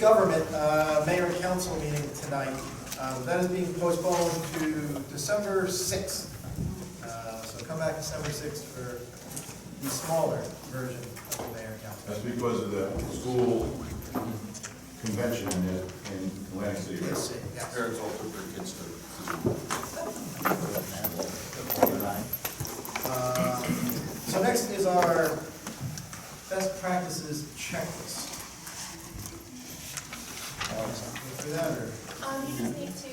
government, mayor and council meeting tonight. That is being postponed to December 6th. So come back December 6th for the smaller version of the mayor and council. That's because of the school convention in Atlantic City. Let's see, yes. Parents all took their kids to So next is our best practices checklist. Go through that, or? You just need to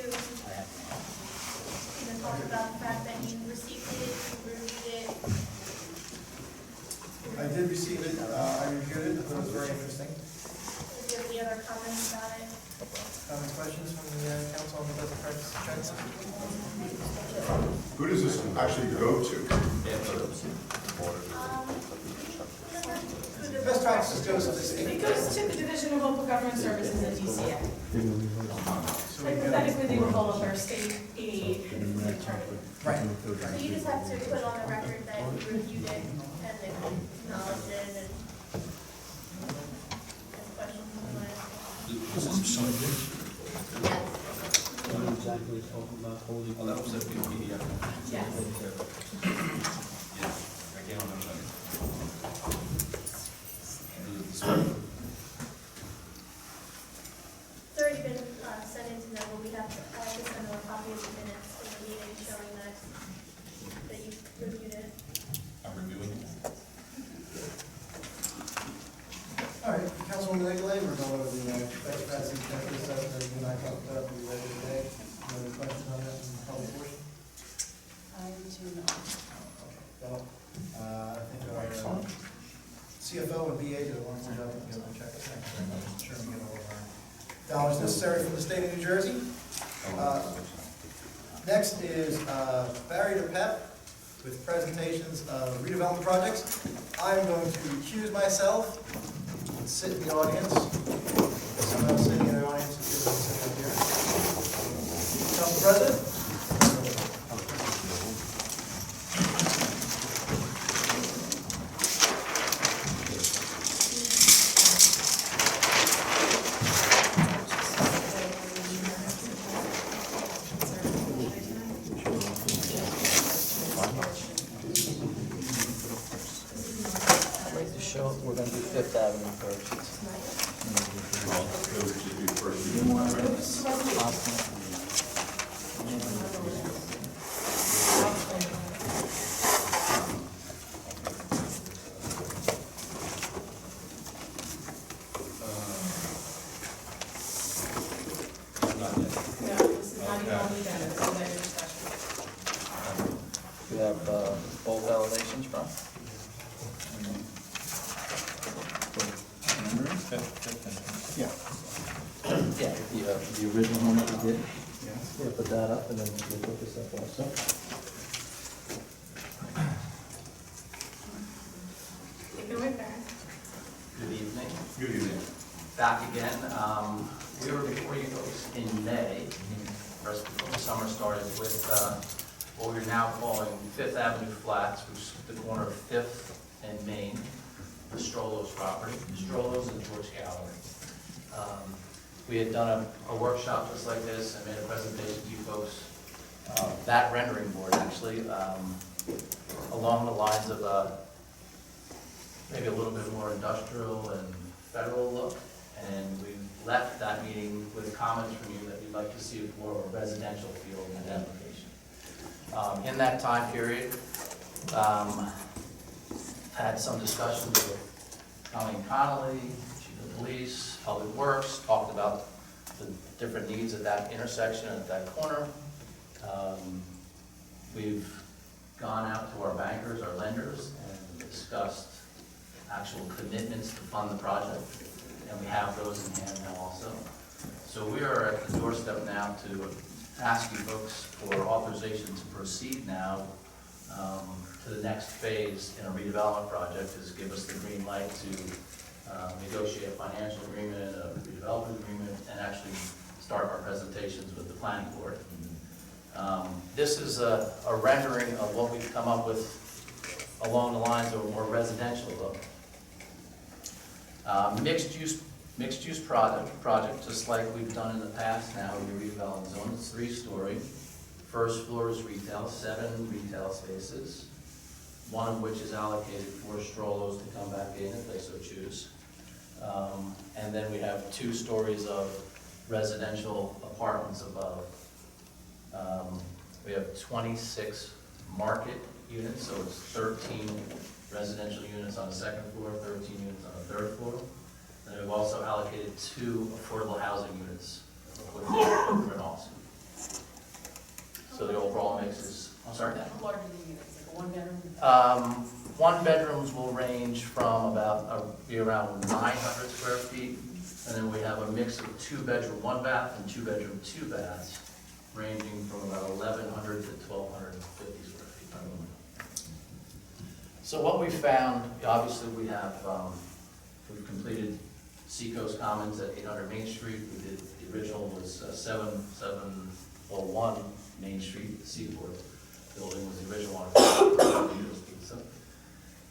talk about the fact that you received it, you reviewed it. I did receive it, I reviewed it, I thought it was very interesting. Do you have any other comments about it? Comments, questions from the council on the best practices checklist? Who does this actually go to? Best practices goes to the state. It goes to the Division of Local Government Services at DCA. So we can- Hypothetically, they would follow their state aid attorney. Right. So you just have to put on the record that you reviewed it and acknowledged it and questions on it. Exactly talking about holding. Oh, that was a big PDF. Yes. Yeah, I can't remember that. It's already been sent in to them, but we have to, I have to send them a copy of the minutes of the meeting showing that you reviewed it. I'm reviewing it. All right, Councilwoman Nicolay, we're going over the best practices checklist that you and I talked about, we read it today. Any other questions on that in the public portion? I do not. Okay, well, I think our CFO and BA did a wonderful job putting together the checklist. Thank you very much. Sure we get all of our dollars necessary from the state of New Jersey. Next is Barry DePep with presentations of redevelopment projects. I'm going to recuse myself and sit in the audience. Someone else sitting in the audience is sitting up here. Council President? We're going to do Fifth Avenue first. Those should be first. Not yet. No, this is not even on the agenda, this is under discussion. We have both elevations from. Yeah. Yeah, the original one that we did. We'll put that up and then we'll put this up also. Take it away, Barry. Good evening. Good evening. Back again. We were before you folks in May, first before the summer started, with what we're now calling Fifth Avenue Flats, which is the corner of Fifth and Main, the Strollo's property, Strollo's and George Gallery. We had done a workshop just like this. I made a presentation to you folks, that rendering board actually, along the lines of maybe a little bit more industrial and federal look. And we left that meeting with comments from you that we'd like to see more of a residential feel in that application. In that time period, had some discussions with Colleen Connolly, Chief of Police, Public Works, talked about the different needs at that intersection, at that corner. We've gone out to our bankers, our lenders, and discussed actual commitments to fund the project, and we have those in hand now also. So we are at the doorstep now to ask you folks for authorization to proceed now to the next phase in a redevelopment project, is give us the green light to negotiate a financial agreement, a redevelopment agreement, and actually start our presentations with the planning board. This is a rendering of what we've come up with along the lines of a more residential look. Mixed use mixed-use project, just like we've done in the past now, your redevelopment zone. It's 3-story. First floor is retail, 7 retail spaces, one of which is allocated for strollos to come back in if they so choose. And then we have 2 stories of residential apartments above. We have 26 market units, so it's 13 residential units on the 2nd floor, 13 units on the 3rd floor. And we've also allocated 2 affordable housing units with footprint also. So the overall mix is, I'm sorry? How large are the units, like a 1-bedroom? 1-bedrooms will range from be around 900 square feet. And then we have a mix of 2-bedroom, 1-bath and 2-bedroom, 2 baths, ranging from about 1,100 to 1,250 square feet. So what we found, obviously we have, we've completed Seacoast Commons at 800 Main Street. We did, the original was 7701 Main Street, the Seaport building was the original one.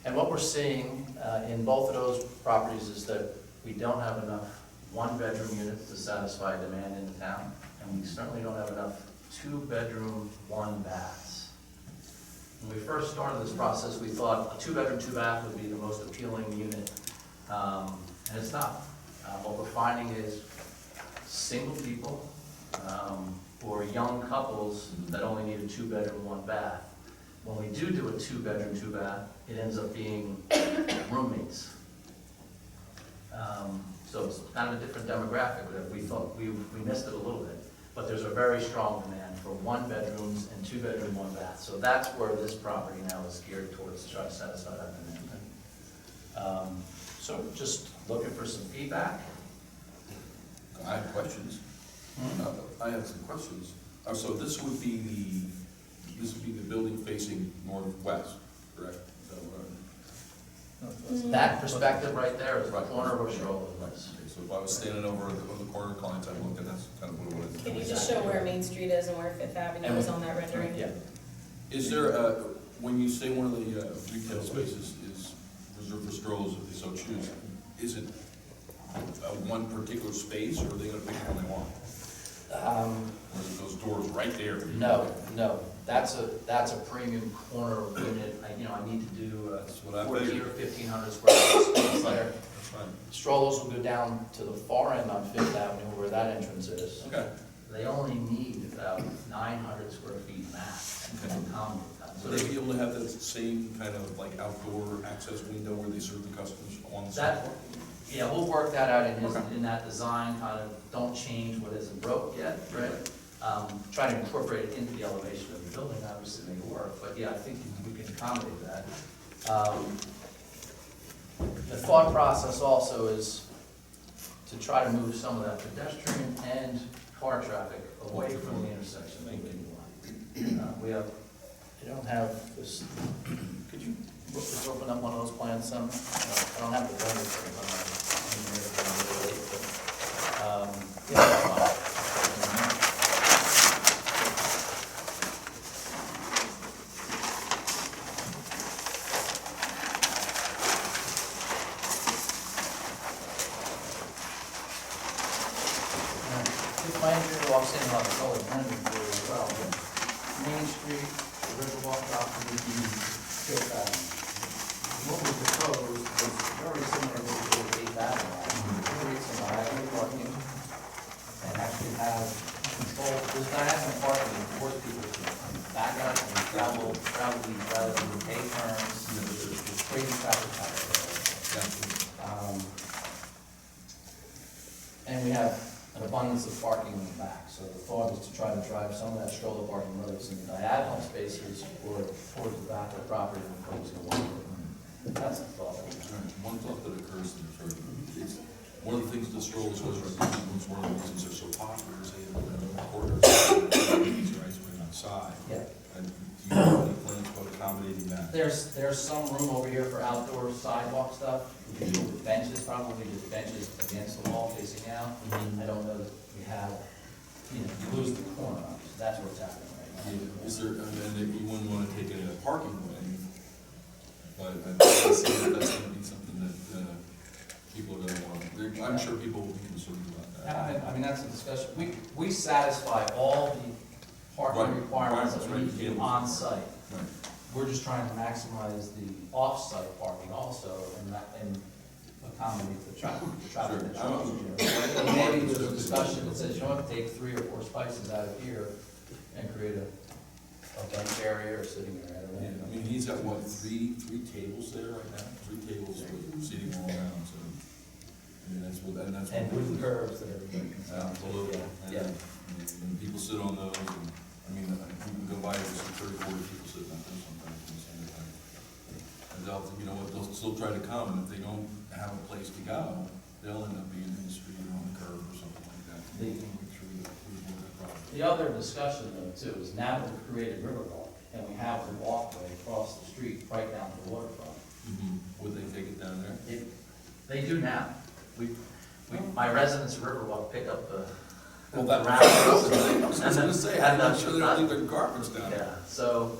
And what we're seeing in both of those properties is that we don't have enough 1-bedroom units to satisfy demand in the town, and we certainly don't have enough 2-bedroom, 1-baths. When we first started this process, we thought a 2-bedroom, 2-bath would be the most appealing unit, and it's not. What we're finding is single people or young couples that only need a 2-bedroom, 1-bath. When we do a 2-bedroom, 2-bath, it ends up being roommates. So it's kind of a different demographic that we thought we missed it a little bit. But there's a very strong demand for 1-bedrooms and 2-bedroom, 1-bath. So that's where this property now is geared towards to try to satisfy that demand. So just looking for some feedback. I have questions. I have some questions. So this would be the building facing northwest, correct? Is that what That perspective right there is the corner of Ostrolo. okay, so if I was standing over on the corner of Clint's, I'm looking, that's kind of what it was. Can you just show where Main Street is and where Fifth Avenue is on that rendering? Yeah. Is there, when you say one of the retail spaces is reserved for strolls if they so choose, is it one particular space, or are they gonna pick one they want? Or is it those doors right there? No, that's a premium corner unit. I need to do That's what I 1,400 figured. or 1,500 square foot space there. That's fine. Strollos will go down to the far end on Fifth Avenue where that entrance is. Okay. They only need about 900 square feet max to accommodate that. So they'd be able to have that same kind of like outdoor access window where they serve the customers on the That, sidewalk? yeah, we'll work that out in that design, kind of don't change what isn't broke yet, right? Try to incorporate it into the elevation of the building, obviously make it work, but yeah, I think we can accommodate that. The thought process also is to try to move some of that pedestrian and car traffic away from the intersection. We have, I don't have this, could you just open up one of those plans some? I don't have the rendering for it. Yeah. My engineer walks in, I'll tell it rendering for you as well. Main Street, the Riverwalk property, Fifth Avenue. What we proposed was very similar to the 8th Avenue. Create some diagonal parking and actually have control, there's diagonal parking to force people to back up and travel these rather than pay turns, there's crazy traffic patterns. And we have an abundance of parking in the back, so the thought is to try to drive some of that stroller parking, whether it's in the diagonal spaces or towards the back of the property when folks go on. That's the thought. One thought that occurs to me, is one of the things the strollers was, one of the reasons they're so popular is they have corridors, right, so they're outside. Yeah. And do you have any plans about accommodating that? There's some room over here for outdoor sidewalk stuff. We can do with benches, probably just benches against the wall facing out. I don't know that we have, you lose the corner, so that's what's happening right now. Is there, and you wouldn't want to take it in a parking way, but I see that that's going to be something that people are going to want to I'm sure people will be concerned about that. I mean, that's a discussion. We satisfy all the parking Right, requirements that we requirements, need to right, do on-site. Right. We're just trying to maximize the off-site parking also and accommodate the traffic. Sure. And maybe there's a discussion that says, you don't have to take 3 or 4 spaces out of here and create a bench area or sitting area. I don't Yeah, know. I mean, he's got what, three tables there right now? 3 tables with seating all around, so. I mean, that's what. And wooden curbs that everybody can sit on. Absolutely. Yeah. And people sit on those, and, I mean, you can go by, there's 30, 40 people sitting out there sometimes in the summertime. And they'll, you know what, they'll still try to come, and if they don't have a place to go, they'll end up being in the street or on the curb or something like that. The other discussion though too is now that we've created Riverwalk and we have the walkway across the street right down to the waterfront. Would they take it down there? They do now. My residents of Riverwalk pick up the. Well, that, round- I was gonna say, I'm and not the- sure they don't leave their garbage down there. Yeah, so,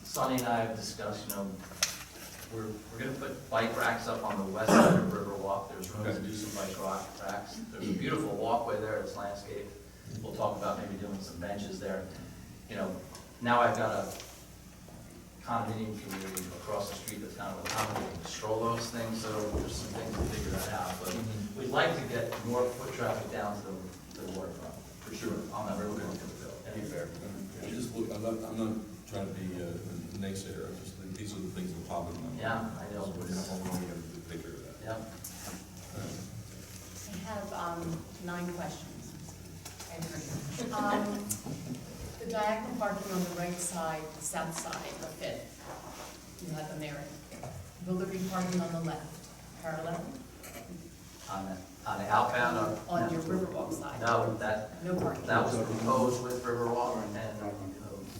Sonny and I have discussed, you know, we're gonna put bike racks up on the west side of Riverwalk. There's room to do some bike racks. There's a beautiful walkway there, it's landscaped. We'll talk about maybe doing some benches there. You know, now I've got a condominium community across the street that's kind of accommodating the strollos thing, so there's some things to figure that out. But we'd like to get more foot traffic down to the waterfront, for sure, on that Riverwalk to the bill. Any fair. I just look, I'm not trying to be a naysayer, I just think these are the things that pop in my mind. Yeah, I know. So we have to take care of that. Yep. I have 9 questions. The diagonal parking on the right side, south side of Fifth, you have them there. Will there be parking on the left, parallel, On the outbound or? on your Riverwalk side? No, that parking. was proposed with Riverwalk and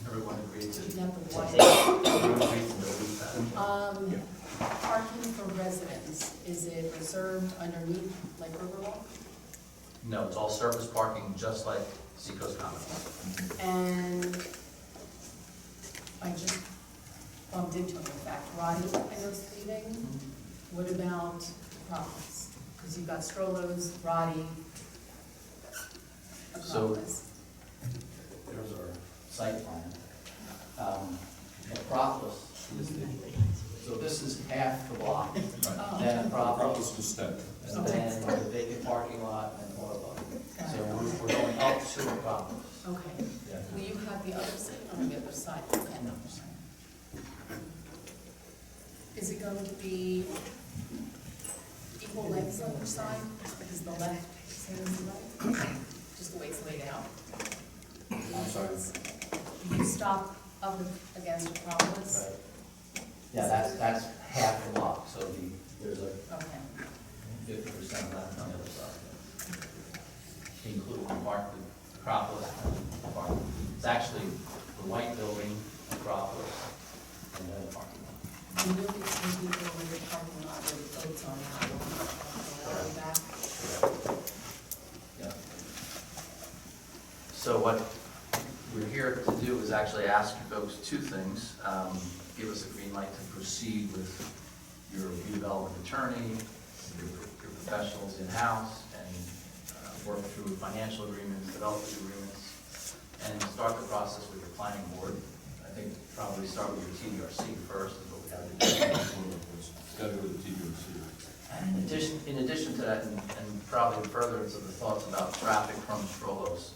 everyone agreed to. You have the white. Everyone agreed to delete that. Parking for residents, is it reserved underneath like Riverwalk? No, it's all surface parking, just like Seacoast Commons. And I just bumped into him, in fact, Roddy, I know is leaving. What about Acropolis? Because you've got Strollos, Roddy, So- Acropolis. There's our site plan. Acropolis is so this is half the block. Oh. Then Acropolis, Acropolis was step. and then the vacant parking lot and all of that. So we're going up to Acropolis. Okay. Yeah. Will you have the other side on the other side? Okay. Is it going to be equal lengths on each side? Because the left side is the right? Just the way it's laid out? I'm sorry. You stop up against Acropolis? Yeah, that's half the block, so there's a Okay. 50% of that on the other side. Including the Acropolis and park. It's actually the white building, Acropolis, and then the parking lot. And you'll be taking over the parking lot where the boats are now, all the way back? Yeah. So what we're here to do is actually ask you folks 2 things. Give us a green light to proceed with your redevelopment attorney, your professionals in-house, and work through financial agreements, development agreements, and start the process with your planning board. I think probably start with your TDRC first, is what we have to do. It's gotta go to the TDRC. In addition to that, and probably further into the thoughts about traffic from Strollos,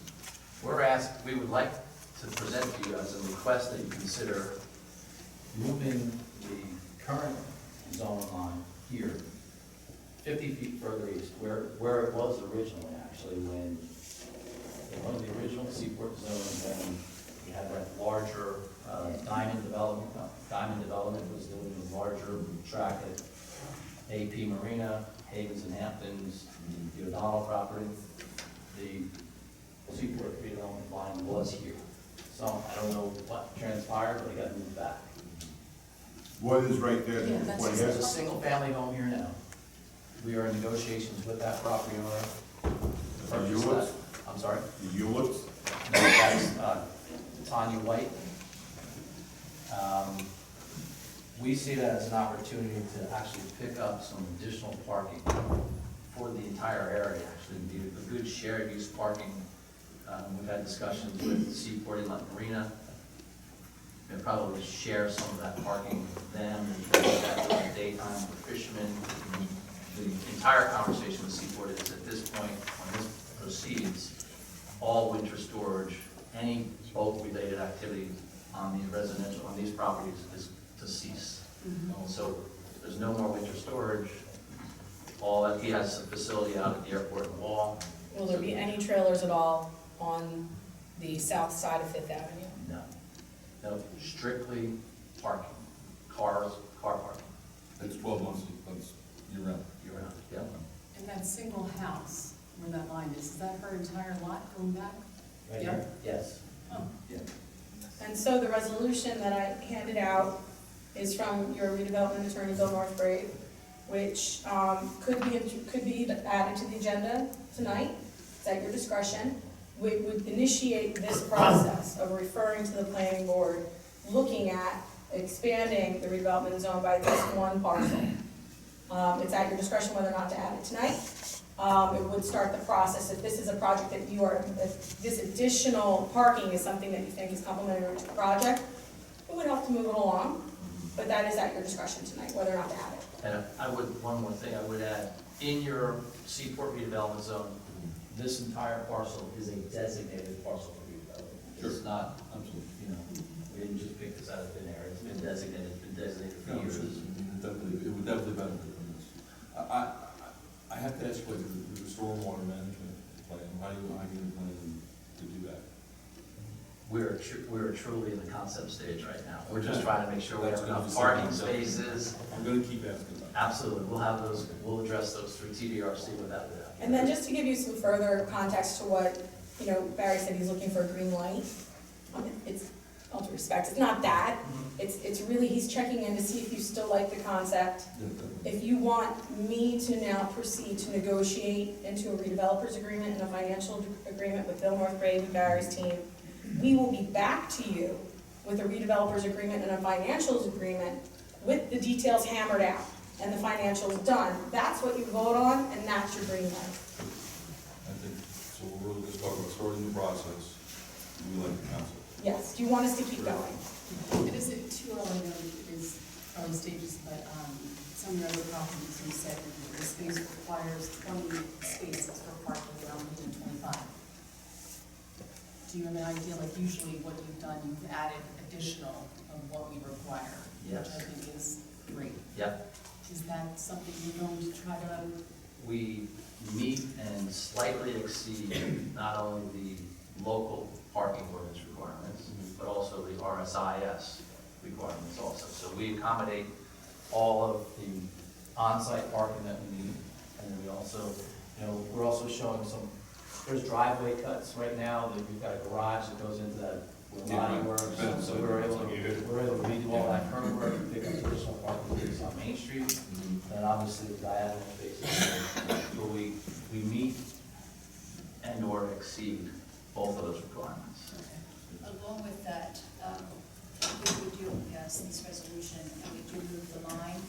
we would like to present to you as a request that you consider moving the current zone line here 50 feet further east, where it was originally, actually, when one of the original seaport zones, and we had that larger diamond development. Diamond development was doing the larger track at AP Marina, Havens and Hamptons, the O'Donnell property. The seaport redevelopment line was here. So I don't know what transpired, but it got moved back. What is right there? Yeah, that's What just- There's is- a single-family home here now. We are in negotiations with that property owner. to Are you purchase what's- that. I'm sorry? You looked, No, that's Tanya White. We see that as an opportunity to actually pick up some additional parking for the entire area, actually, be a good shared use parking. We've had discussions with Seaport Inlet Marina. We'll probably share some of that parking with them and during the daytime for fishermen. The entire conversation with Seaport is at this point, when this proceeds, all winter storage, any boat-related activity on the residential, on these properties is to cease. So there's no more winter storage. All that, he has a facility out at the airport in Wall. Will there be any trailers at all on the south side of Fifth Avenue? No. No, strictly parking, car parking, It's 12 months, that's year-round. year-round, yeah. And that single house where that line is that her entire lot going back? Right Yep. here? Yes. Oh. Yeah. And so the resolution that I handed out is from your redevelopment attorney, Belmar, which could be added to the agenda tonight. It's at your discretion. We would initiate this process of referring to the planning board, looking at expanding the redevelopment zone by this one parcel. It's at your discretion whether or not to add it tonight. It would start the process. If this is a project that if this additional parking is something that you think is complementary to the project, it would help to move it along. But that is at your discretion tonight, whether or not to add it. And one more thing I would add, in your Seaport redevelopment zone, this entire parcel is a designated parcel for redevelopment. It's not, Absolutely. we didn't just pick this out of thin air, it's been designated for No, years. it would definitely benefit from this. I have to ask, like, the stormwater management plan, how do you plan to do that? We're truly in the concept stage right now. We're just trying to make sure we have enough parking spaces. I'm gonna keep asking about it. Absolutely, we'll address those through TDRC without a doubt. And then just to give you some further context to what, Barry said he's looking for a green light. It's, all due respect, it's not that. It's really, he's checking in to see if you still like the concept. If you want me to now proceed to negotiate into a redevelopers agreement and a financial agreement with Bill Northgrave and Barry's team, we will be back to you with a redevelopers agreement and a financials agreement with the details hammered out and the financials done. That's what you vote on, and that's your green light. I think, so we're really just talking about starting the process, we like the council. Yes, do you want us to keep going? It is too early, it is early stages, but some of your other properties, you said that the space requires 20 spaces for parking, now we need 25. Do you have an idea, like usually what you've done, you've added additional of what we require? Yes. Which I think is great. Yep. Is that something you're going to try to, We meet and slightly exceed not only the local parking ordinance requirements, but also the RSIS requirements also. So we accommodate all of the on-site parking that we need. And then we also, we're also showing there's driveway cuts right now, that we've got a garage that goes into that body works. So we're able to redo all that curb work, and pick up additional parking spaces on Main Street. And obviously the diagonal spaces, so we meet and or exceed both of those requirements. Along with that, if we do pass this resolution and we do move the line,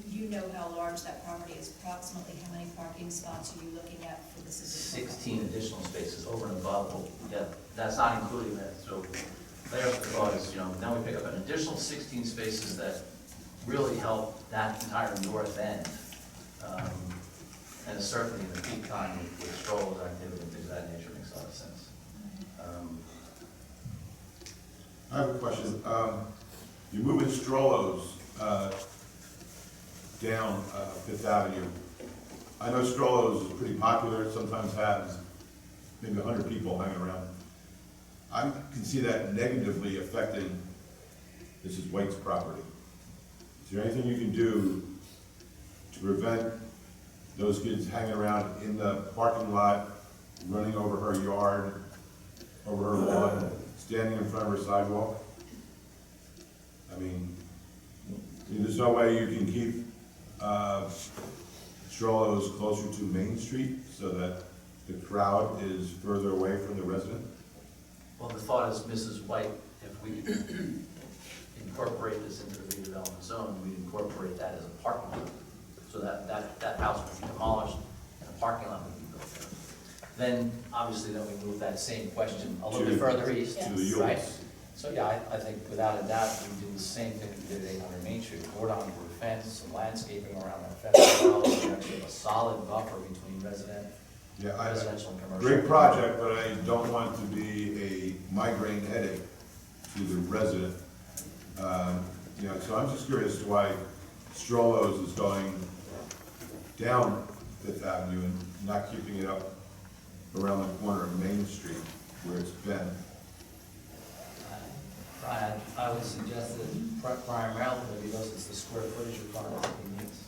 you know how large that property is, approximately how many parking spots are you looking at for this additional? 16 additional spaces over and above, yeah, that's not including that, so there's the thought is, then we pick up an additional 16 spaces that really help that entire north end. And certainly in the peak time with strollers, activity, and things of that nature makes a lot of sense. I have a question. You're moving Strollos down Fifth Avenue. I know Strollos is pretty popular, it sometimes has maybe 100 people hanging around. I can see that negatively affecting Mrs. White's property. Is there anything you can do to prevent those kids hanging around in the parking lot, running over her yard, over her lawn, standing in front of her sidewalk? I mean, there's no way you can keep Strollos closer to Main Street so that the crowd is further away from the resident? Well, the thought is Mrs. White, if we incorporate this into the redevelopment zone, we'd incorporate that as a parking lot. So that house would be demolished and a parking lot would be built there. Then, obviously, then we move that same question a little bit further east, To the right? Yules. So, yeah, I think without a doubt, we do the same thing we did at 800 Main Street, cordon fence, some landscaping around that fence as well, so you actually have a solid buffer between Yeah, residential and commercial. great project, but I don't want to be a migraine headache to the resident. You know, so I'm just curious as to why Strollo's is going down Fifth Avenue and not keeping it up around the corner of Main Street where it's been. Brian, I would suggest that primarily because it's the square footage requirement that he needs.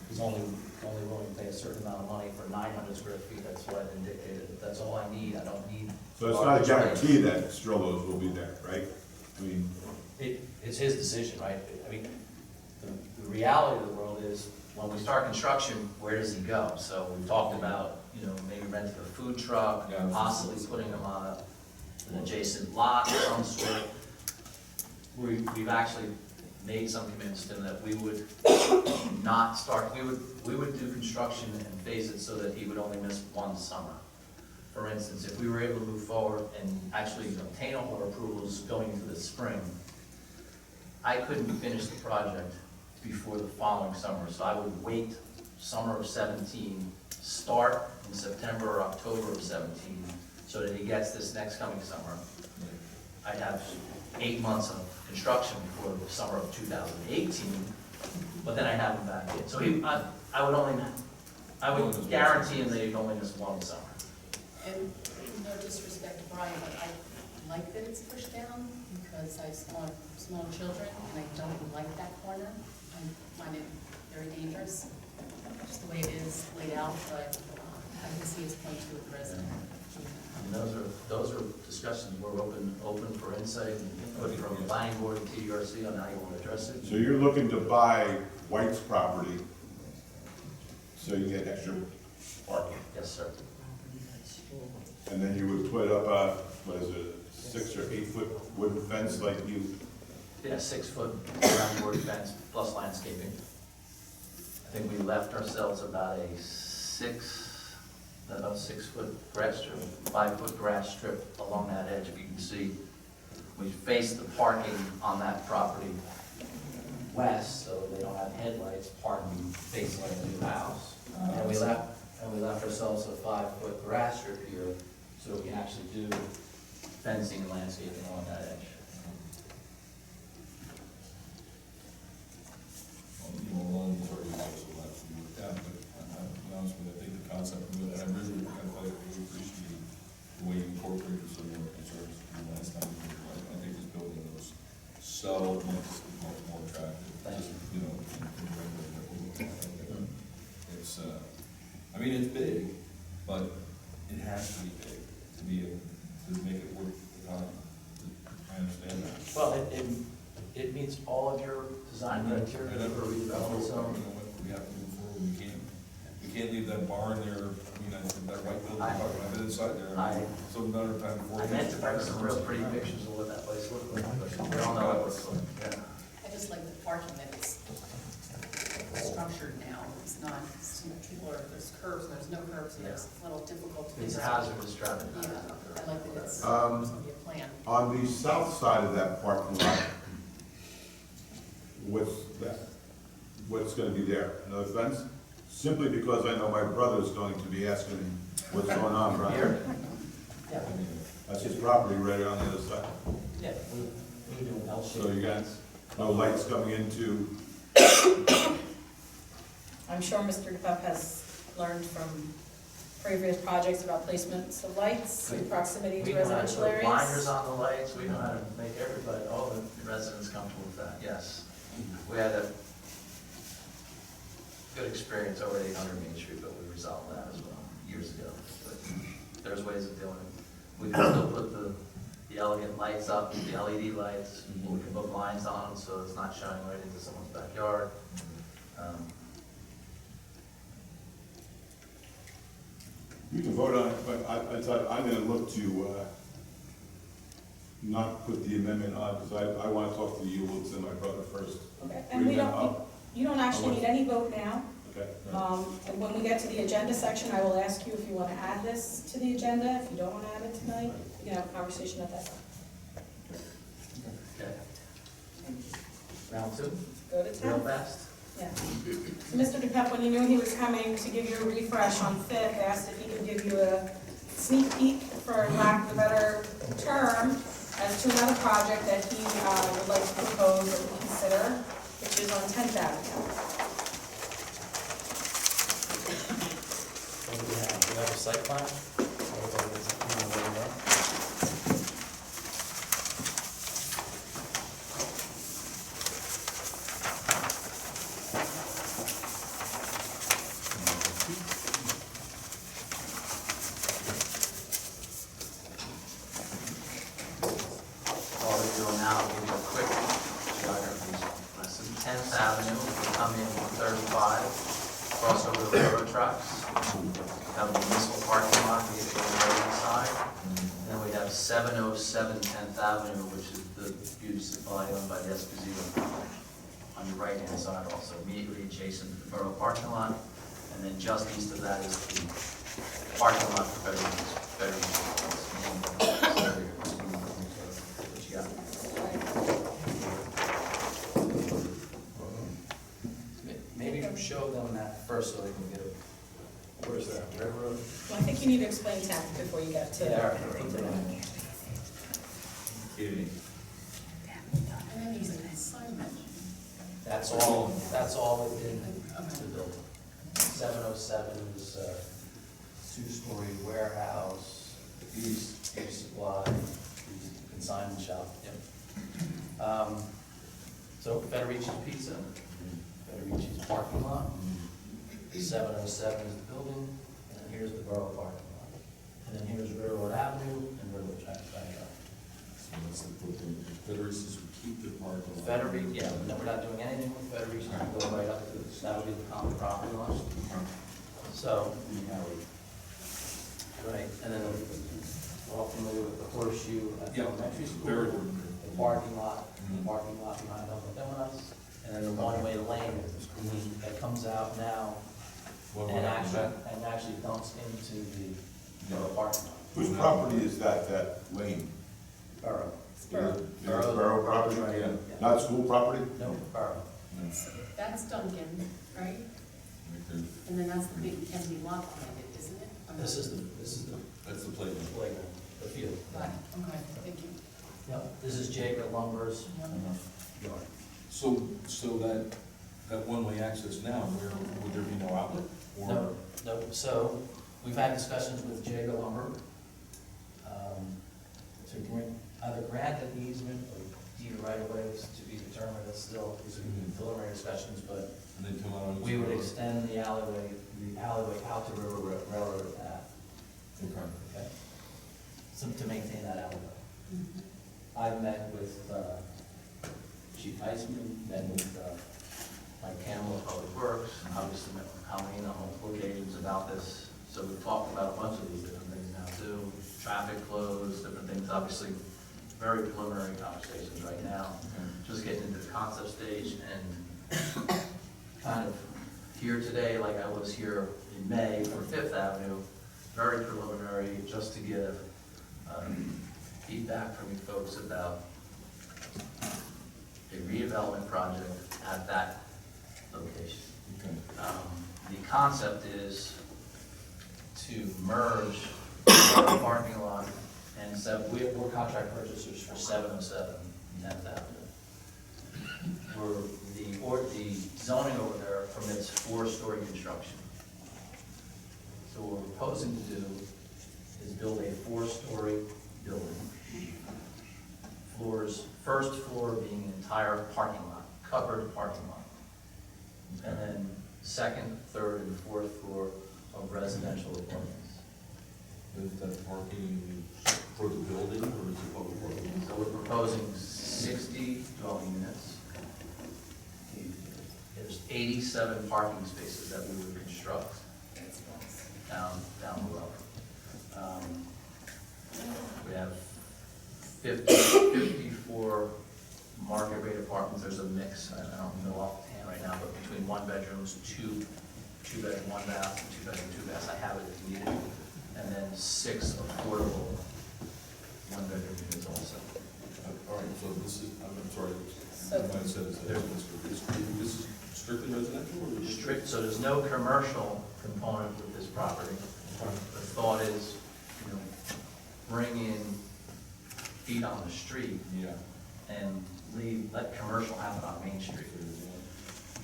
He's only willing to pay a certain amount of money for 900 square feet, that's what I've been dictated, that's all I need, I don't need. So it's not a guarantee that Strollo's will be there, right? I mean, It's his decision, right? I mean, the reality of the world is, when we start construction, where does he go? So we've talked about, you know, maybe renting a food truck, Yeah. possibly putting him on an adjacent lot of some sort. We've actually made some commitments to him that we would not start, we would do construction and phase it so that he would only miss one summer. For instance, if we were able to move forward and actually obtain all our approvals going into the spring, I couldn't finish the project before the following summer, so I would wait summer of 17, start in September or October of 17, so that he gets this next coming summer. I'd have 8 months of construction before the summer of 2018, but then I'd have him back in. So I would guarantee him that he'd only miss one summer. And no disrespect to Brian, but I like that it's pushed down because I have small children and I don't like that corner. I find it very dangerous, just the way it is laid out, but I can see his point to the resident. And those are discussions we're open for insight and input from the planning board and TRC on how you want to address it. so you're looking to buy White's property so you get extra parking? Yes, sir. And then you would put up a, what is it, 6 or 8 foot wooden fence like you, Yeah, 6 foot round board fence plus landscaping. I think we left ourselves about a 6 foot grass strip, 5 foot grass strip along that edge. If you can see, we face the parking on that property west, so they don't have headlights parking facing the new house. And we left ourselves a 5 foot grass strip here, so we can actually do fencing and landscaping along that edge. Well, you know, along the already nice, so that's worked out, but I'll be honest with you, I think the concept of it, and I really appreciate the way you incorporated some of the concerns from the last time. I think this building was so much more attractive, just, you know, in the way that we're looking at it. It's, I mean, it's big, but it has to be big to be able to make it worth the time. I understand that. Well, it meets all of your design criteria for redevelopment, so. We have to move forward, we can't leave that barn there, I mean, that white building, I've been inside there, so another time before. I meant to bring some real pretty pictures of what that place looked like, but we all know what it looks like, yeah. I just like the parking that it's structured now. It's not, you know, people are, there's curves and there's no curves, and it's a little difficult to. It's hazardous traffic. Yeah, I like that it's, there's Um, gonna be a plan. on the south side of that parking lot, what's gonna be there? Another fence? Simply because I know my brother's going to be asking me what's going on, right? Here? Yeah, That's his property right on the other side. yeah, we do an L shape. So you got no lights coming into, I'm sure Mr. DePep has learned from previous projects about placements of lights in proximity We to know how to residential put areas. blinders on the lights, we know how to make everybody, all the residents comfortable with that, yes. We had a good experience over at 800 Main Street, but we resolved that as well years ago. But there's ways of doing it. We can still put the elegant lights up, the LED lights, we can put blinds on them so it's not shining right into someone's backyard. you can vote on it, but I thought I'm gonna look to, not put the amendment on, because I want to talk to you and my brother first. Okay, and we Bring that don't, up. you don't actually need any vote now. Okay. And when we get to the agenda section, I will ask you if you want to add this to the agenda. If you don't want to add it tonight, we can have a conversation at that time. Okay. Round two, Go to real 10. fast. Yeah. So Mr. DePep, when he knew he was coming to give you a refresh on Fifth, asked if he could give you a sneak peek, for lack of a better term, as to another project that he would like to propose and consider, which is on 10th Avenue. What do we have? Do we have a site plan? All we're doing now, we'll give you a quick geography lesson. 10th Avenue, we come in 35, cross over the railroad tracks. Have the municipal parking lot, we get to the right side. And then we have 707 10th Avenue, which is the beauty supply owned by the Esposito on your right-hand side also, immediately adjacent to the borough parking lot. And then just east of that is the parking lot for Veterans. What you got? Maybe you show them that first so they can get it. Where's that, railroad? Well, I think you need to explain 10th before you get to Yeah. into that. Kidding. And then there's an assignment. That's all within the building. 707 is a two-story warehouse, beauty supply, consignment shop. Yep. So Federici's Pizza, Federici's parking lot, 707 is the building, and then here's the borough parking lot. And then here's Railroad Avenue and Railroad tracks back up. So that's the Brooklyn, Federations would keep the parking lot. Federici, yeah, no, we're not doing anything with Federici, we go right up to this, that would be the common property line. So, right, and then we're all familiar with the horseshoe at the Yeah, elementary school. very good. The parking lot behind Dunkin' Donuts, and then the one-way lane that comes out now and actually dumps into the borough parking lot. Whose property is that lane? Borough. Is it borough property? Right, yeah. Not school property? No, borough. That's Duncan, right? And then that's the big empty lot behind it, isn't it? This is the That's the playground. playground, the field. Right, okay, thank you. Yep, this is Jacob Lumber's yard. So that one-way access now, where, would there be no outlet? Or- No, so, we've had discussions with Jacob Lumber, to either grant an easement or deed of right of ways to be determined, that's still, these are preliminary discussions, but And then come out on. we would extend the alleyway out to Railroad Ave, Okay. okay? So, to maintain that alleyway. I've met with, Chief Heisman, met with, Mike Campbell of Public Works, obviously met with Colleen on multiple occasions about this. So we've talked about a bunch of these different things now too, traffic flows, different things, obviously, very preliminary conversations right now. Just getting into the concept stage and kind of here today, like I was here in May for Fifth Avenue, very preliminary, just to give feedback from you folks about a redevelopment project at that location. Okay. The concept is to merge our parking lot and we're contract purchasers for 707 10th Avenue. The zoning over there permits 4-story construction. So what we're proposing to do is build a 4-story building. First floor being an entire parking lot, covered parking lot. And then second, third, and fourth floor of residential apartments. Is that parking for the building or is it public parking? So we're proposing 60 dwelling units. There's 87 parking spaces that we would construct down below. We have 50 there's a mix, I don't know offhand right now, but between one bedrooms, two bedroom, one bath, and two bedroom, two baths, I have it if needed. And then 6 affordable one bedroom units also. All right, so this is, I'm sorry, So- you might have said it's this is strictly residential or? Strict, so there's no commercial component with this property. The thought is, you know, bring in feet on the street Yeah. and let commercial happen on Main Street.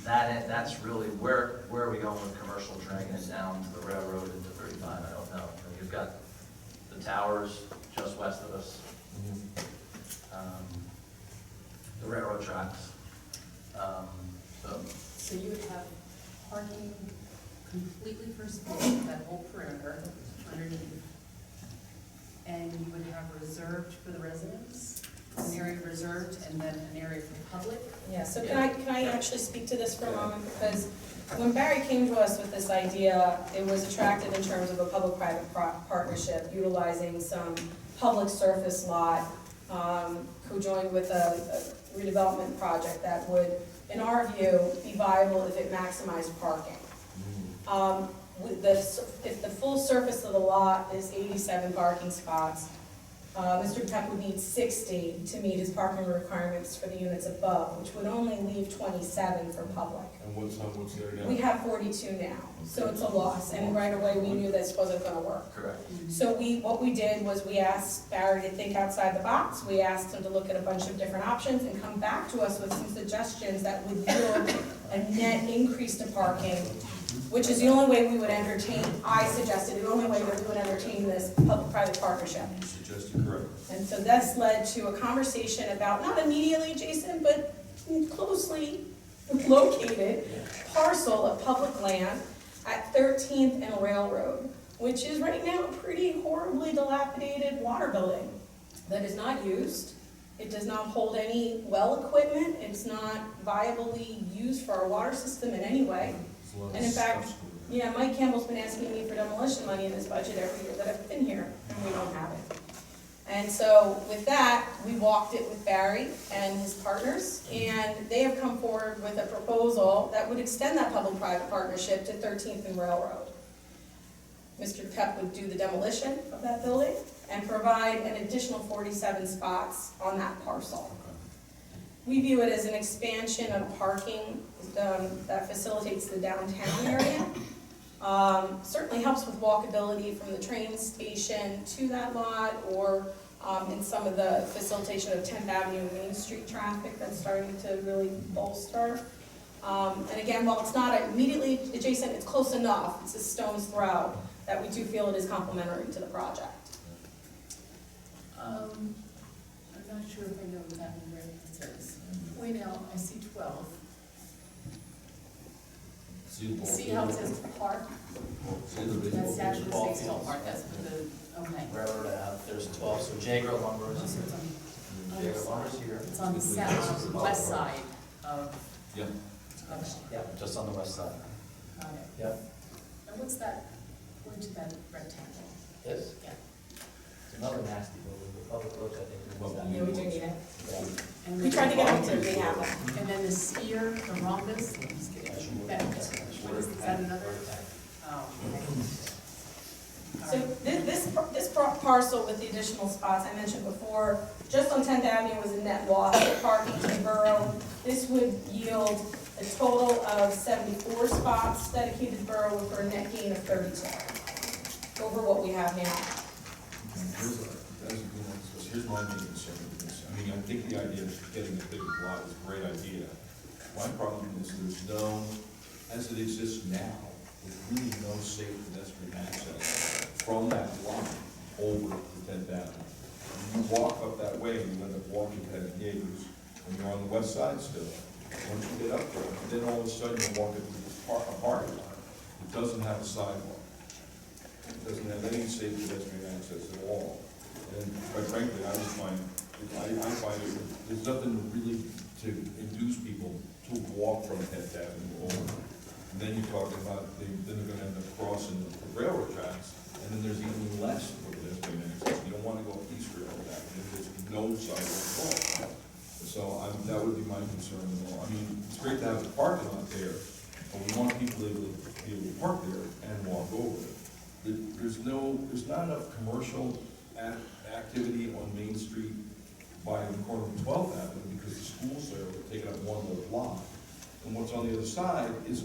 That's really, where are we going with commercial, dragging it down to the railroad into 35, I don't know. You've got the towers just west of us, the railroad tracks. So you would have parking completely for space, that whole perimeter underneath. And you would have reserved for the residents, an area reserved, and then an area for public. Yeah, so can I actually speak to this for a moment? Because when Barry came to us with this idea, it was attractive in terms of a public-private partnership, utilizing some public surface lot, co-joined with a redevelopment project that would, in our view, be viable if it maximized parking. If the full surface of the lot is 87 parking spots, Mr. Peck would need 60 to meet his parking requirements for the units above, which would only leave 27 for public. And what's there now? We have 42 now, so it's a loss, and right away we knew this wasn't gonna work. Correct. So what we did was we asked Barry to think outside the box, we asked him to look at a bunch of different options and come back to us with some suggestions that would yield a net increase to parking, which is the only way we would entertain, I suggested, the only way that we would entertain this public-private partnership. You suggested correct. And so this led to a conversation about, not immediately adjacent, but closely located parcel of public land at 13th and Railroad, which is right now a pretty horribly dilapidated water building that is not used. It does not hold any well equipment. It's not viably used for our water system in any way. And in fact, yeah, Mike Campbell's been asking me for demolition money in this budget every year that I've been here, and we don't have it. And so with that, we walked it with Barry and his partners, and they have come forward with a proposal that would extend that public-private partnership to 13th and Railroad. Mr. Peck would do the demolition of that building and provide an additional 47 spots on that parcel. We view it as an expansion of parking that facilitates the downtown area. Certainly helps with walkability from the train station to that lot, or in some of the facilitation of 10th Avenue and Main Street traffic that's starting to really bolster. And again, while it's not immediately adjacent, it's close enough, it's a stone's throw, that we do feel it is complementary to the project. I'm not sure if I know that one where it says. Wait now, I see 12. See how it says park? That's actually says still park, that's the, okay. Railroad Ave, there's 12, so Jager Lumber Oh, is, so it's on the Jager other Lumber's side. here. It's on the south, west side of, Yeah. okay, Yeah, just on the west side. got it. Yep. And what's that, going to that rectangle? This? Yeah. It's another nasty building, the public works, I think. Yeah, we do need it. Yeah. And We then- tried to get them to rehab it. And then the sphere, the rhombus, what is that another? Oh, So this parcel with the additional spots I mentioned before, just on 10th Avenue was a net loss of parking to the borough. This would yield a total of 74 spots dedicated to the borough for a net gain of 32 over what we have now. Here's my main concern with this. I mean, I think the idea of getting a bigger lot is a great idea. My problem is there's no, as it exists now, there's really no safe pedestrian access from that line over to 10th Avenue. You walk up that way and you end up walking past neighbors, and you're on the west side still. Once you get up there, then all of a sudden you're walking through this parking lot. It doesn't have a sidewalk. It doesn't have any safe pedestrian access at all. And quite frankly, I find it, there's nothing really to induce people to walk from 10th Avenue over. And then you're talking about, then they're gonna end up crossing the railroad tracks, and then there's even less for pedestrian access. You don't wanna go East Railroad Avenue, there's no sidewalk at all. So that would be my concern. concerned at all. I mean, it's great to have the parking lot there, but we want people to be able to park there and walk over it. There's not enough commercial activity on Main Street by the corner of 12th Avenue because the schools there are taking up one little block. And what's on the other side is,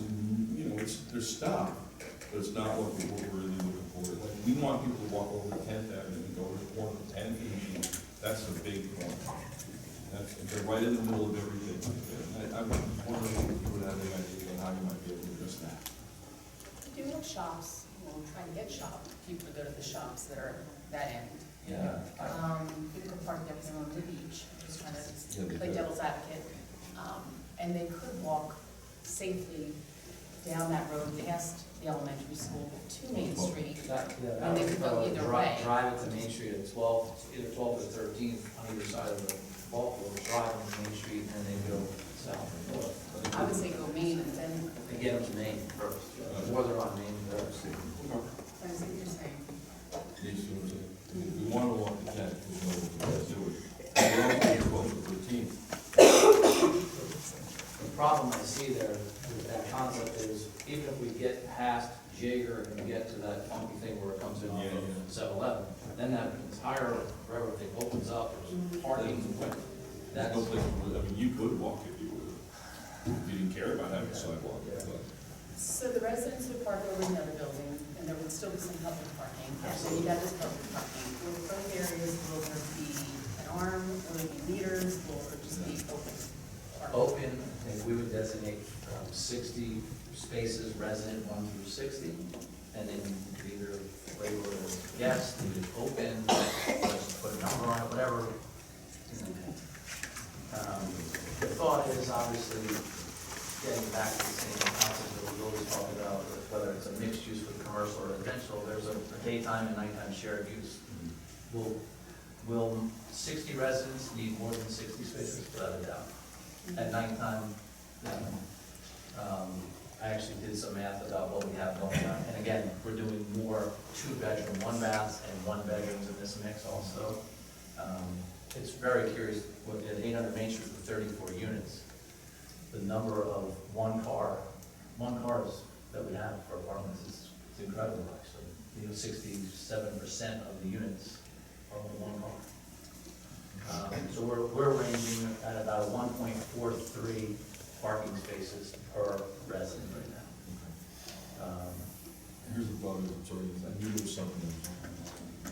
there's stuff, but it's not what we're really looking for. Like, we want people to walk over to 10th Avenue and go to the corner of 10th and Eugene. That's the big point. They're right in the middle of everything. I'm wondering if you would have any idea on how you might be able to address that. We do have shops, trying to get people to go to the shops that are that end. Yeah. People can park everything on the beach, just trying Yeah, to play devil's advocate. And they could walk safely down that road past the elementary school to Main Street. And they could go either way. Drive it to Main Street at 12, either 12th or 13th on either side of the ball field, drive on Main Street and then go south and north. I would say go Main and then, And get them to Main first, or they're on Main first. I see what you're saying. If we want to walk the 10th, let's do it. We're on the 12th or 13th. The problem I see there with that concept is, even if we get past Jaeger and get to that funky thing where it comes in off of 7-Eleven, then that entire railroad thing opens up, there's parking. There's no place, you could walk if you didn't care about having a sidewalk. But So the residents would park over in the other building, and there would still be some public parking. So you'd have this public parking. Will both areas, will there be an arm, will there be meters, will there just be open parking? Open, and we would designate 60 spaces, resident 1 through 60, and then either label it as guest, leave it open, or just put a number on it, whatever. The thought is obviously getting back to the same concept that we always talk about, whether it's a mixed use with commercial or residential, there's a daytime and nighttime shared use. Will 60 residents need more than 60 spaces? Without a doubt. At nighttime, I actually did some math about what we have going on. And again, we're doing more 2-bedroom, 1 bath, and 1 bedrooms in this mix also. It's very curious, at 800 Main Street with 34 units, the number of cars that we have for apartments is incredible, actually. 67% of the units are only 1 car. So we're ranging at about 1.43 parking spaces per resident right now. here's the thought, I knew there was something.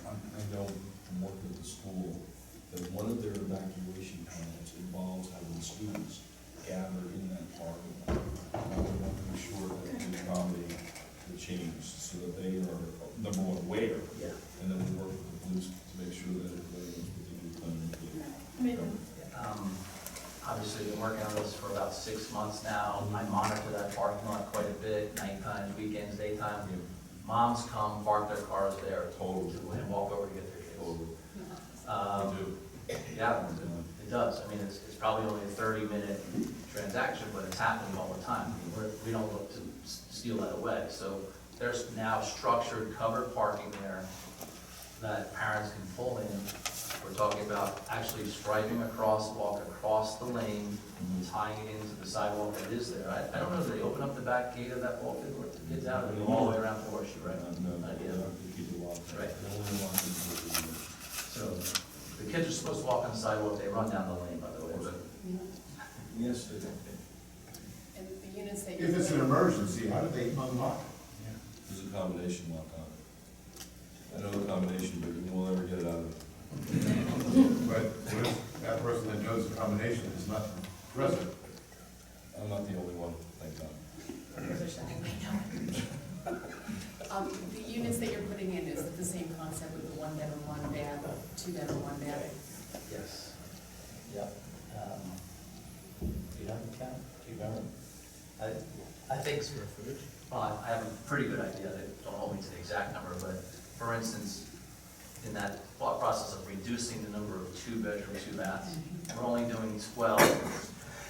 I know from working at the school that one of their evacuation plans involves having the students gather in that parking lot. And we want to be sure that we accommodate the change so that they are, number one, aware. Yeah. And then we work with the police to make sure that everybody knows what they do plan. Obviously, been working on this for about 6 months now. I monitor that parking lot quite a bit, nighttime, weekends, daytime. Moms come, park their cars there, Totally. and walk over to get their kids. Totally. Yeah, it does. I mean, it's probably only a 30-minute transaction, but it's happening all the time. I mean, we don't look to steal that away. So there's now structured, covered parking there that parents can pull in. We're talking about actually striping a crosswalk across the lane, tying it into the sidewalk that is there. I don't know, do they open up the back gate of that ball field where the kids out, or they go all the way around the horseshoe, right? No, Idea. they keep it locked. Right. They only want them to- So the kids are supposed to walk on the sidewalk, they run down the lane, by the way. Yes, they do. And the units that you're. If it's an emergency, how do they unlock? There's a combination lock on it. I know the combination, but you won't ever get it out of it. But what if that person that knows the combination is not present? I'm not the only one, thank God. The units that you're putting in, is it the same concept with the 1 bedroom, 1 bath, 2 bedroom, 1 bath? Yes. Yep. Do you have the count? Do you remember? I think, well, I have a pretty good idea. Don't hold me to the exact number, but for instance, in that thought process of reducing the number of 2-bedroom, 2 baths, we're only doing 12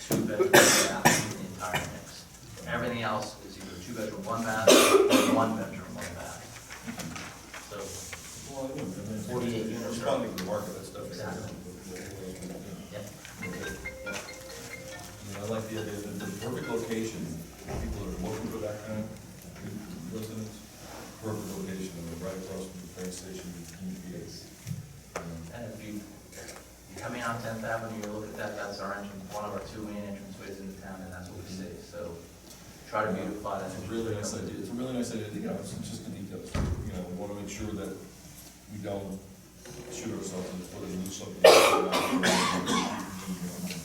2-bedroom, 2 baths in the entire mix. Everything else is either 2-bedroom, 1 bath, or 1-bedroom, 1 bath. So, 48 units. Responding to the market, that's definitely. Exactly. Yep. I station, I mean, right across from the train station, UPS. And if you coming on 10th Avenue, you look at that, that's our entrance, one of our two main entranceways into town, and that's what we see. So try to beautify that. It's a really nice idea, it's a really nice idea, you know, it's just the details, you know, we wanna make sure that we don't shoot ourselves in the foot and lose something.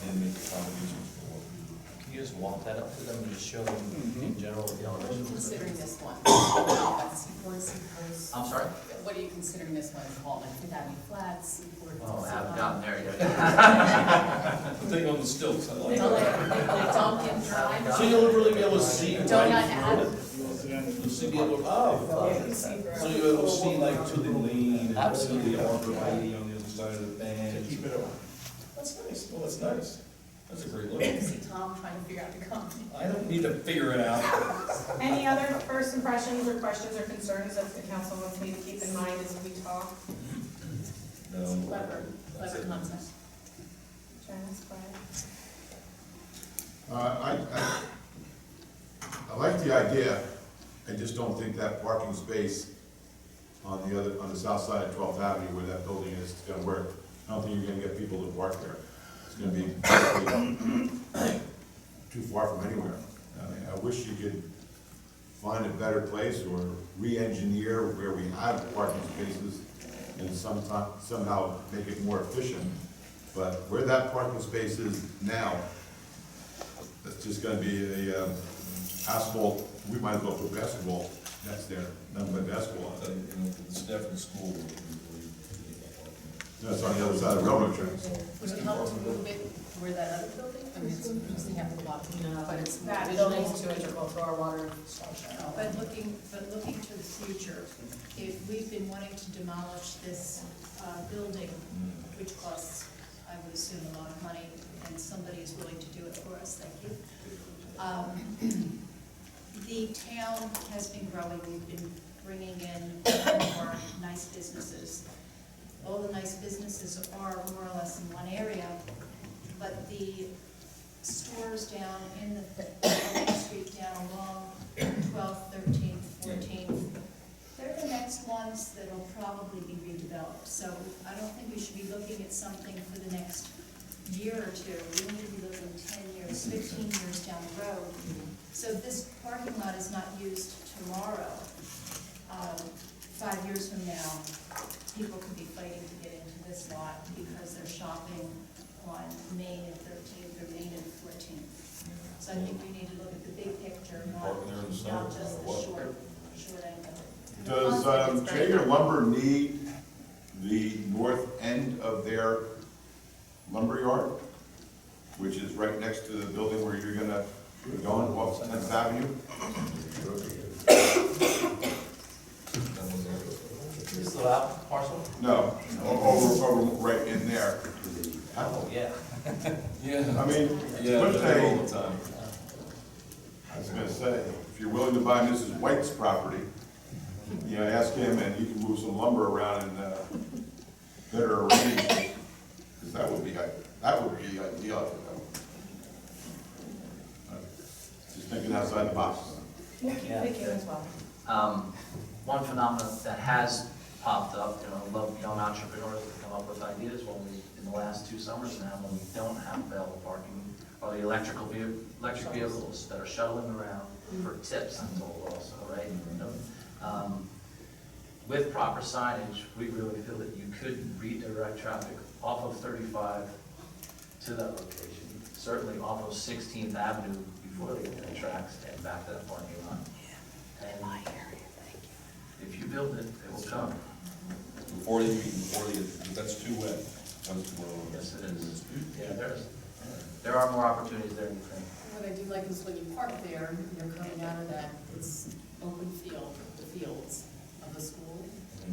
And make accommodations for what we do. Can you just walk that up to them and just show them in general the What are you elevation? considering this one? Seaport, Seacoast? I'm sorry? What are you considering this one? Called like Fifth Avenue Flats, Seaport? Oh, I haven't gotten there yet. The thing on the stilts, I like They like that. Dunkin' Drive. So you'll really be able to see right Donut through ad. it? You'll see, be able, oh, Yeah, you can see so you'll be able to see like to the lane and to Absolutely. the arborvitae on the other side of the band. Keep it up. That's nice, well, that's nice. That's a great look. See Tom trying to figure out the company. I don't need to figure it out. Any other first impressions or questions or concerns that the council wants me to keep in mind as we talk? It's No. clever That's it. concept. Janice, go ahead. I like the idea, I just don't think that parking space on the south side of 12th Avenue where that building is gonna work. I don't think you're gonna get people to park there. It's gonna be too far from anywhere. I mean, I wish you could find a better place or re-engineer where we have parking spaces and somehow make it more efficient. But where that parking space is now, that's just gonna be a asphalt, we might as well put basketball nets there, nothing but basketball. You know, the staff in school would be really. That's on the other side of the railroad tracks. Would it help to move it where that other building? I mean, it's usually have a lot, but it's. That building's too integral to our water infrastructure. But looking to the future, if we've been wanting to demolish this building, which costs, I would assume, a lot of money, and somebody is willing to do it for us, thank you. The town has been growing, we've been bringing in more nice businesses. All the nice businesses are more or less in one area, but the stores down in the Main Street down along 12th, 13th, 14th, they're the next ones that'll probably be redeveloped. So I don't think we should be looking at something for the next year or two. We need to be looking 10 years, 15 years down the road. So this parking lot is not used tomorrow. 5 years from now, people could be fighting to get into this lot because they're shopping on Main and 13th or Main and 14th. So I think we need to look at the big picture, Parking there in the summer, not just the what? short end of it. Does Traeger Lumber need the north end of their lumber yard, which is right next to the building where you're gonna go off 10th Avenue? This little out parcel? No, over right in there. Oh, yeah. Yeah. I mean, Yeah, let's they're say, all the time. I was gonna say, if you're willing to buy Mrs. White's property, you know, ask him and he can move some lumber around and, better arrange it. Because that would be ideal for them. Just thinking outside the box. We'll keep thinking as well. One phenomenon that has popped up, you know, I love young entrepreneurs that come up with ideas in the last 2 summers now, when we don't have available parking, are the electric vehicles that are shuttling around for tips, I'm told also, right? You know, with proper signage, we really feel that you could redirect traffic off of 35 to that location, certainly off of 16th Avenue before they get to the tracks and back to that parking lot. And if you build it, it will come. Before that's too wet. Comes to where Yes, it is. Yeah, there are more opportunities there than you think. What I do like is when you park there, you're coming out of that, it's open field, the fields of the school.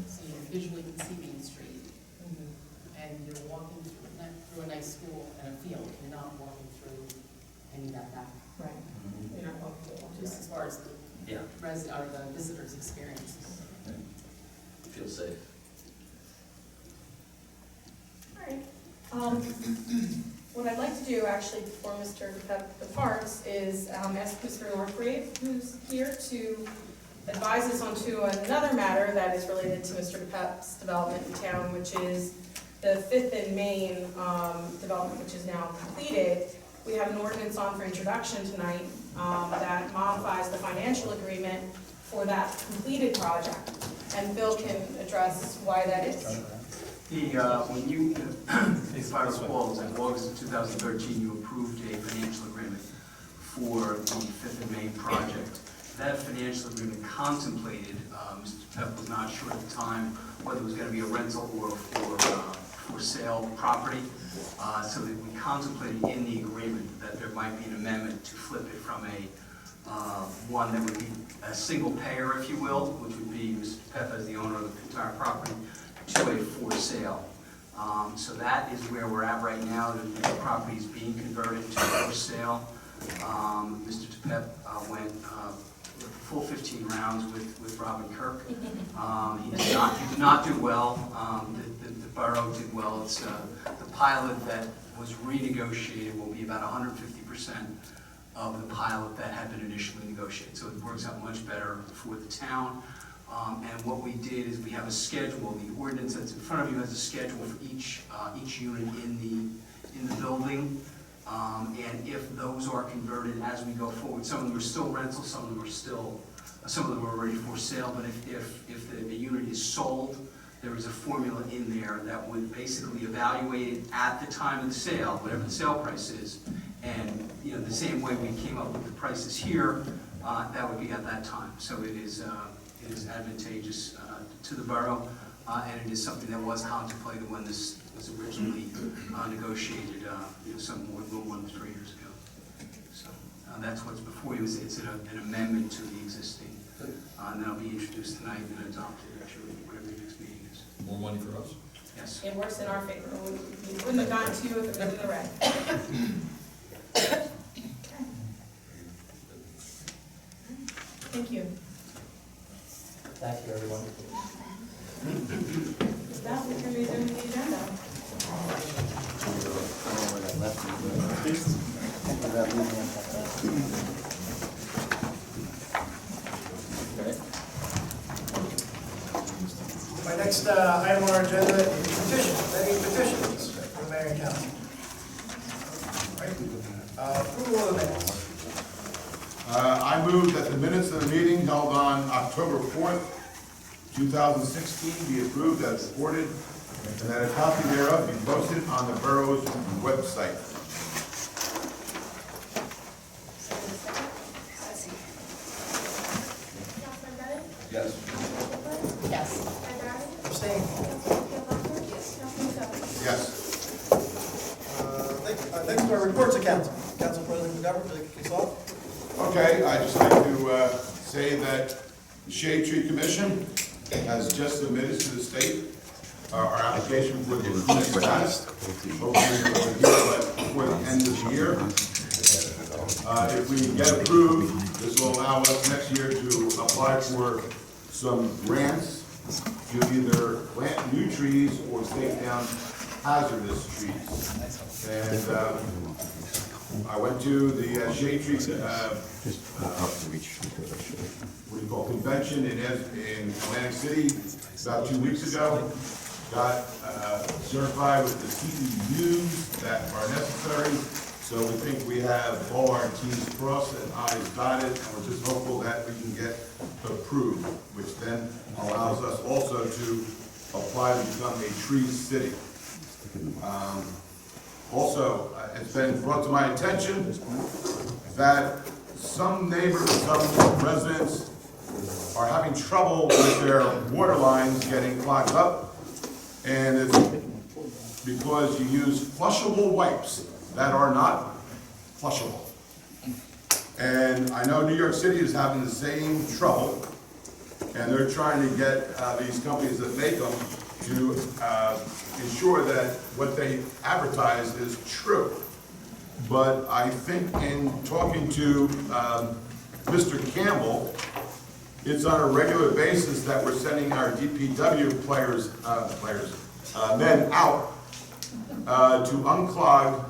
So you visually can see Main Street. And you're walking through a nice school and a field. You're not walking through any of that back. Right. You're not welcome to Just as far as the Yeah, or the visitor's experience. feel safe. All right. What I'd like to do, actually, before Mr. departs, is ask Mr. Northgrave, who's here, to advise us onto another matter that is related to Mr. DePep's development in town, which is the 5th and Main development, which is now completed. We have an ordinance on for introduction tonight that modifies the financial agreement for that completed project. And Bill can address why that is. When you, if I recall, in August of 2013, you approved a financial agreement for the 5th and Main project. That financial agreement contemplated, Mr. Pep was not sure at the time whether it was going to be a rental or for sale property, so that we contemplated in the agreement that there might be an amendment to flip it from a one that would be a single payer, if you will, which would be Mr. Pep as the owner of the entire property, to a for sale. So that is where we're at right now. The property is being converted to for sale. Mr. Tepep went full 15 rounds with Robin Kirk. He did not do well. The borough did well. It's the pilot that was renegotiated will be about 150% of the pilot that had been initially negotiated. So it works out much better for the town. And what we did is we have a schedule. The ordinance that's in front of you has a schedule for each unit in the building. And if those are converted as we go forward, some of them are still rental, some of them are already for sale. But if the unit is sold, there is a formula in there that would basically evaluate it at the time of the sale, whatever the sale price is. And the same way we came up with the prices here, that would be at that time. So it is advantageous to the borough, and it is something that was contemplated when this was originally negotiated, a little more than 3 years ago. So that's what's before you. It's an amendment to the existing, and that'll be introduced tonight and adopted actually whatever the next meeting is. More money for us? Yes. It works in our favor. We wouldn't have gotten to you if it was in the red. Thank you. Thank you, everyone. With that, we can resume the agenda. My next item on our agenda is petitions, any petitions for the mayor and council. All right. Approval of the minutes. I move that the minutes of the meeting held on October 4th, 2016 be approved as reported, and that a copy thereof be posted on the borough's website. Councilman Bennett? Yes. Councilman Yes. Abstain. Councilman Sutton? Yes. Next to our reports of council. Council President McGovern, would you like to kick us off? Okay, I'd just like to say that the Shade Tree Commission has just submitted to the state our application for the approved status. Hopefully we'll hear that before the end of the year. If we get approved, this will allow us next year to apply for some grants to either plant new trees or take down hazardous trees. And I went to the Shade Tree convention in Atlantic City about 2 weeks ago. Got certified with the CEUs that are necessary. So we think we have all our T's crossed and I's dotted, and we're just hopeful that we can get approved, which then allows us also to apply to become a tree city. Also, it's been brought to my attention that some neighbors, some residents are having trouble with their water lines getting clogged up, and it's because you use flushable wipes that are not flushable. And I know New York City is having the same trouble, and they're trying to get these companies that make them to ensure that what they advertise is true. But I think in talking to Mr. Campbell, it's on a regular basis that we're sending our DPW men out to unclog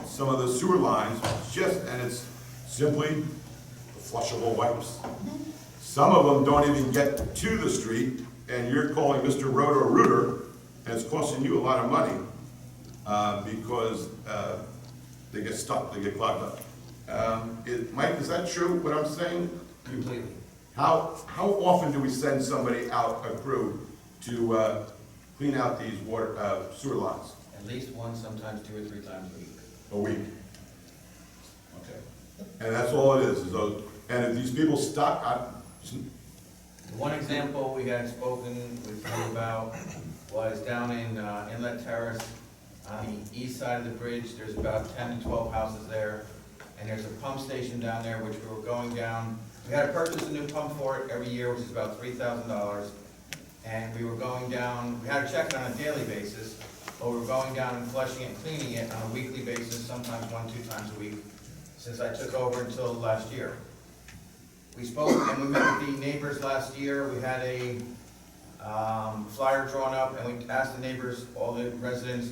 some of the sewer lines, and it's simply flushable wipes. Some of them don't even get to the street, and you're calling Mr. Roto-Rooter, and it's costing you a lot of money, because they get stuck, they get clogged up. Mike, is that true, what I'm saying? Completely. How often do we send somebody out, a crew, to clean out these sewer lines? At least one, sometimes 2 or 3 times a week. A week? Okay. And that's all it is those, and if these people stuck, One example we had spoken with you about was down in Inlet Terrace, on the east side of the bridge. There's about 10 to 12 houses there, and there's a pump station down there which we were going down. We had to purchase a new pump for it every year, which is about $3,000, and we were going down, we had to check it on a daily basis, but we were going down and flushing it and cleaning it on a weekly basis, sometimes 1-2 times a week, since I took over until last year. We spoke and we met with the neighbors last year. We had a flyer drawn up, and we asked the neighbors, all the residents,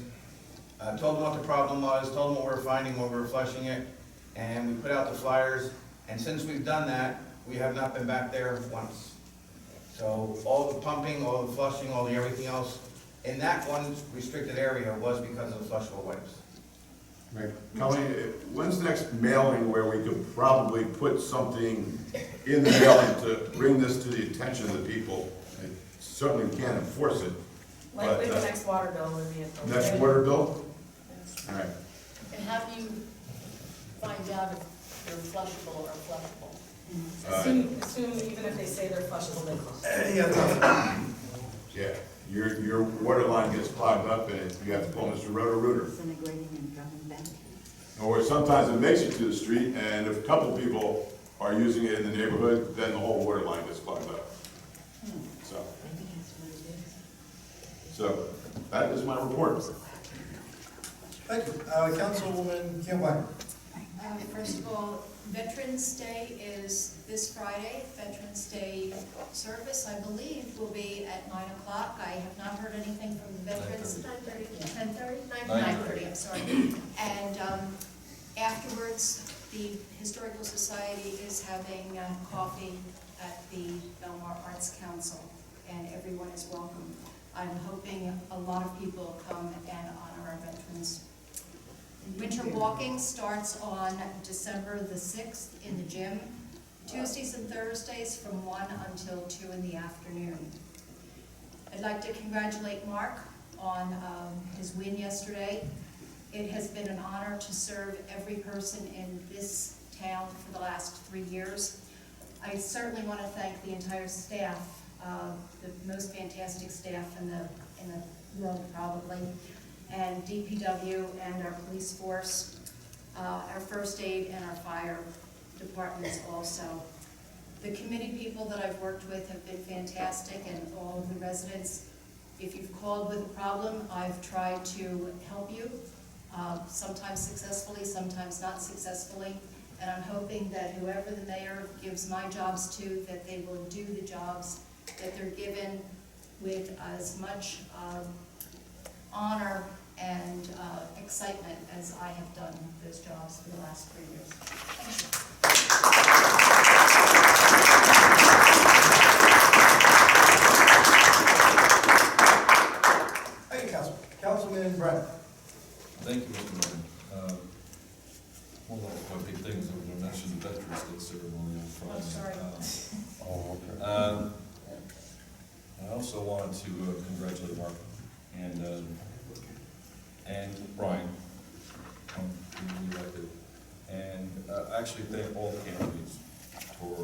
told them what the problem was, told them what we were finding when we were flushing it, and we put out the flyers. And since we've done that, we have not been back there once. So all the pumping, all the flushing, all the everything else in that one restricted area was because of the flushable wipes. Right. Colleen, when's the next mailing where we could probably put something in the mailing to bring this to the attention of the people? I certainly can't enforce it. Likely but, the next water bill would be appropriate. Next water bill? Yes. All right. And how do you find out if they're flushable or flushable? Assume even if they say they're flushable, they flush. Yeah, your water line gets clogged up and you have to call Mr. Roto-Rooter. Disintegrating and coming back. Or sometimes it makes it to the street, and if a couple people are using it in the neighborhood, then the whole water line gets clogged up. So that is my report. Thank you. Councilwoman Keough. First of all, Veterans Day is this Friday. Veterans Day service, I believe, will be at 9 o'clock. I have not heard anything from the veterans. 9:30. 9:30, I'm sorry. And afterwards, the Historical Society is having coffee at the Belmar Arts Council, and everyone is welcome. I'm hoping a lot of people come and honor our veterans. Winter walking starts on December the 6th in the gym, Tuesdays and Thursdays from 1 until 2 in the afternoon. I'd like to congratulate Mark on his win yesterday. It has been an honor to serve every person in this town for the last 3 years. I certainly want to thank the entire staff, the most fantastic staff in the world probably, and DPW and our police force, our first aid and our fire departments also. The committee people that I've worked with have been fantastic, and all of the residents. If you've called with a problem, I've tried to help you, sometimes successfully, sometimes not successfully, and I'm hoping that whoever the mayor gives my jobs to, that they will do the jobs that they're given with as much honor and excitement as I have done those jobs for the last 3 years. Thank you. Thank you, Councilman Brennan. Thank you, Mr. Mayor. One of my big things that we mentioned, the Veterans Day ceremony on Friday. Oh, sorry. Okay. I also wanted to congratulate Mark and Brian on being elected, and actually thank all the candidates for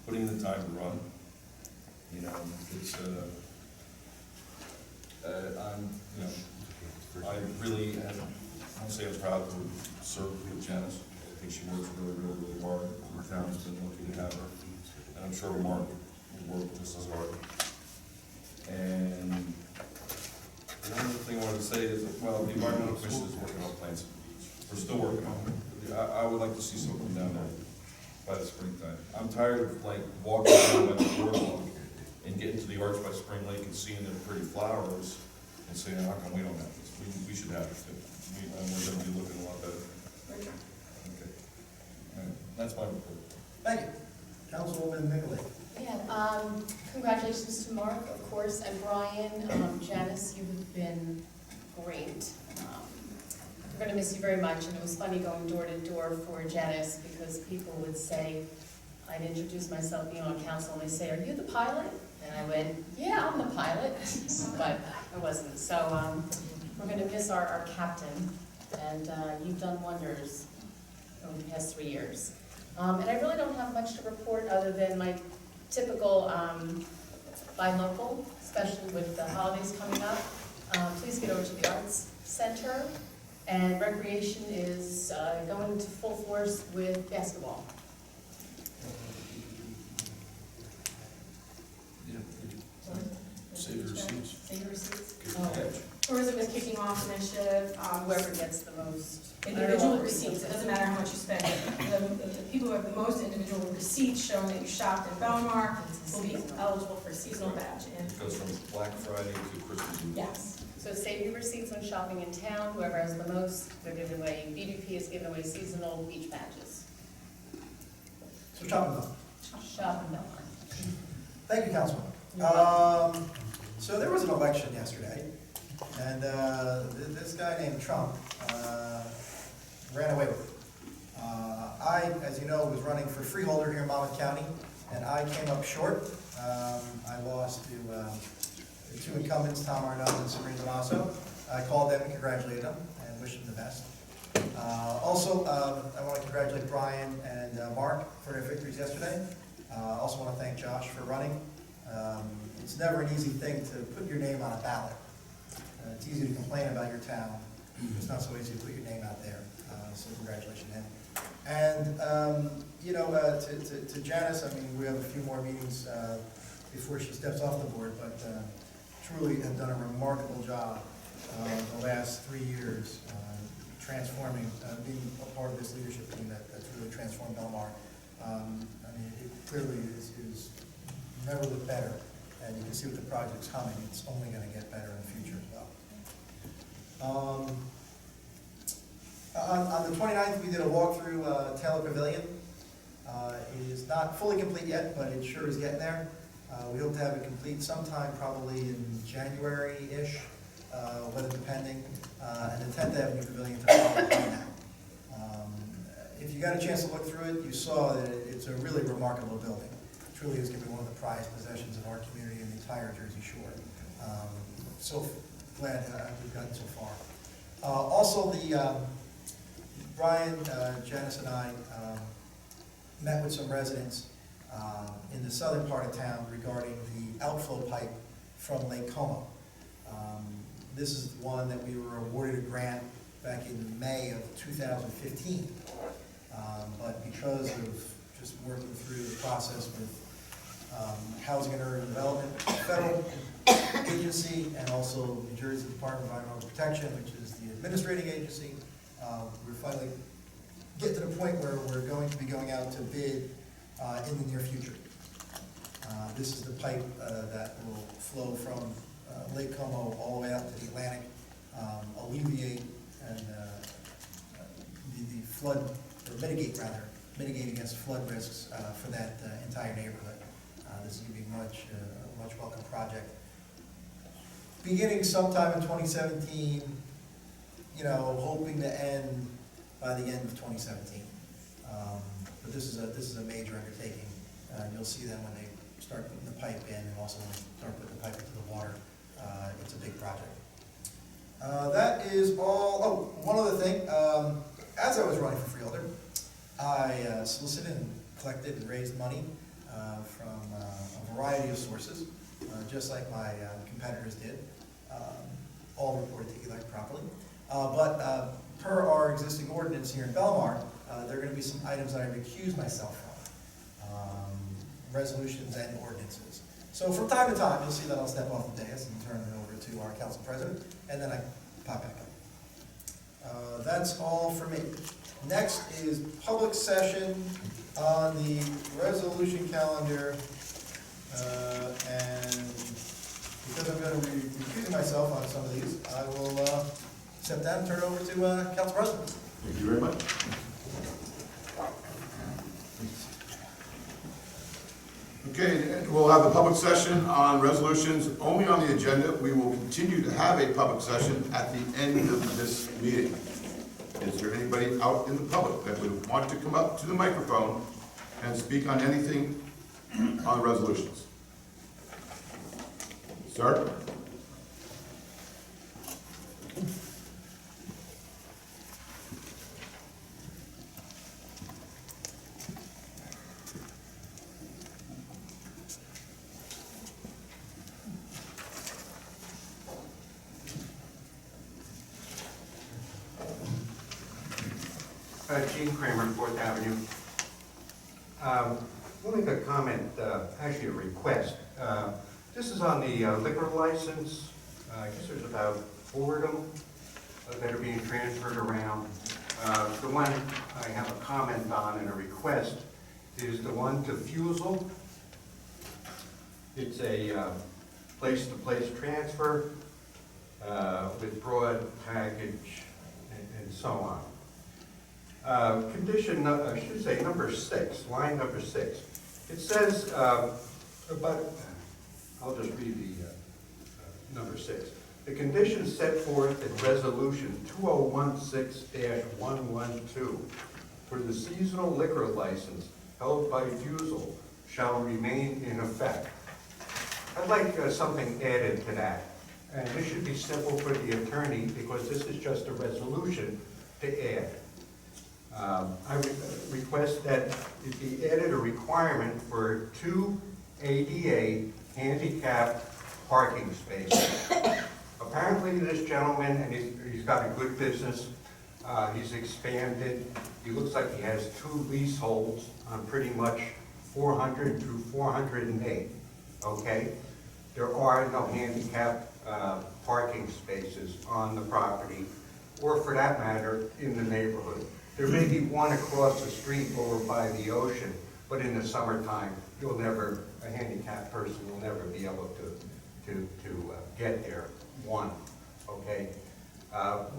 putting in the time to run. You know, it's I really I say I'm proud to serve with Janice. I think she works really hard. Our town's been lucky to have her, and I'm sure Mark will work just as hard. And the other thing I wanted to say is, well, the environmental commission is working on plans. We're still working on it. I would like to see something down there by the springtime. I'm tired of like walking down by the boardwalk and getting to the arch by Spring Lake and seeing the pretty flowers and saying, how come we don't have this? We should have this too. And we're gonna be looking a lot better. Okay. All right. That's my report. Thank you. Councilwoman Mikulak. Yeah, congratulations to Mark, of course, and Brian. Janice, you have been great. We're gonna miss you very much, and it was funny going door to door for Janice, because people would say, I'd introduce myself being on council, and they say, are you the pilot? And I went, yeah, I'm the pilot, but I wasn't. So we're gonna miss our captain, and you've done wonders over the past 3 years. And I really don't have much to report other than my typical buy local, especially with the holidays coming up. Please get over to the Arts Center, and recreation is going into full force with basketball. Yeah, save your receipts. Save your receipts. Get the hedge. Tourism is kicking off an initiative, Whoever gets the most. individual receipts, it doesn't matter how much you spend. The people who have the most individual receipts showing that you shopped in Belmar will be eligible for a seasonal badge. And It goes from Black Friday to Christmas Eve. yes, So save your receipts when shopping in town. Whoever has the most, they're giving away, BDP is giving away seasonal beach badges. So shopping done. Shop in Belmar. Thank you, Councilwoman. So there was an election yesterday, and this guy named Trump ran away with it. I, as you know, was running for freeholder here in Monmouth County, and I came up short. I lost to the two incumbents, Tom Arnott and Serene Damaso. I called them and congratulated them and wished them the best. Also, I want to congratulate Brian and Mark for their victories yesterday. Also want to thank Josh for running. It's never an easy thing to put your name on a ballot. It's easy to complain about your town. It's not so easy to put your name out there. So congratulations to him. And, you know, to Janice, I mean, we have a few more meetings before she steps off the board, but truly have done a remarkable job the last 3 years transforming, being a part of this leadership team that's really transformed Belmar. I mean, it clearly is never looked better, and you can see with the project's humming, it's only going to get better in the future as well. On the 29th, we did a walk through Taylor Pavilion. It is not fully complete yet, but it sure is getting there. We hope to have it complete sometime probably in January-ish, weather depending, and the 10th Avenue Pavilion to follow behind that. If you got a chance to look through it, you saw that it's a really remarkable building. It truly is going to be one of the prized possessions of our community and the entire Jersey Shore. So glad we've gotten so far. Also, Brian, Janice, and I met with some residents in the southern part of town regarding the outflow pipe from Lake Como. This is the one that we were awarded a grant back in May of 2015. But because of just working through the process with Housing and Urban Development, federal agency, and also New Jersey Department of Environmental Protection, which is the administrating agency, we're finally getting to the point where we're going to be going out to bid in the near future. This is the pipe that will flow from Lake Como all the way out to the Atlantic, alleviate and the flood, or mitigate against flood risks for that entire neighborhood. This is going to be a much welcome project. Beginning sometime in 2017, you know, hoping to end by the end of 2017. But this is a major undertaking. You'll see them when they start putting the pipe in, and also when they start putting the pipe into the water. It's a big project. That is all. Oh, one other thing. As I was running for freeholder, I solicited and collected and raised money from a variety of sources, just like my competitors did, all reported to ELEC properly. But per our existing ordinance here in Belmar, there are going to be some items that I recuse myself from, resolutions and ordinances. So from time to time, you'll see that I'll step off the dais and turn it over to our council president, and then I pop back up. That's all for me. Next is public session on the resolution calendar, and because I'm going to be recusing myself on some of these, I will step down and turn it over to council president. Thank you very much. we'll have the public session on resolutions only on the agenda. We will continue to have a public session at the end of this meeting. Is there anybody out in the public that would want to come up to the microphone and speak on anything on the resolutions? Sir? Gene Kramer, 4th Avenue. Let me make a comment, actually a request. This is on the liquor license. I guess there's about 4 of them that are being transferred around. The one I have a comment on and a request is the one to Fusel. It's a place-to-place transfer with broad package and so on. Condition, I should say number 6, line number 6. It says about, I'll just read the number 6. The conditions set forth in resolution 2016-112 for the seasonal liquor license held by Fusel shall remain in effect. I'd like something added to that. And this should be simple for the attorney because this is just a resolution to add. I would request that it be added a requirement for 2 ADA handicap parking spaces. Apparently this gentleman, and he's got a good business, he's expanded, he looks like he has 2 leaseholds on pretty much 400 through 408, okay? There are no handicap parking spaces on the property, or for that matter, in the neighborhood. There may be one across the street over by the ocean, but in the summertime, a handicapped person will never be able to get there, one, okay?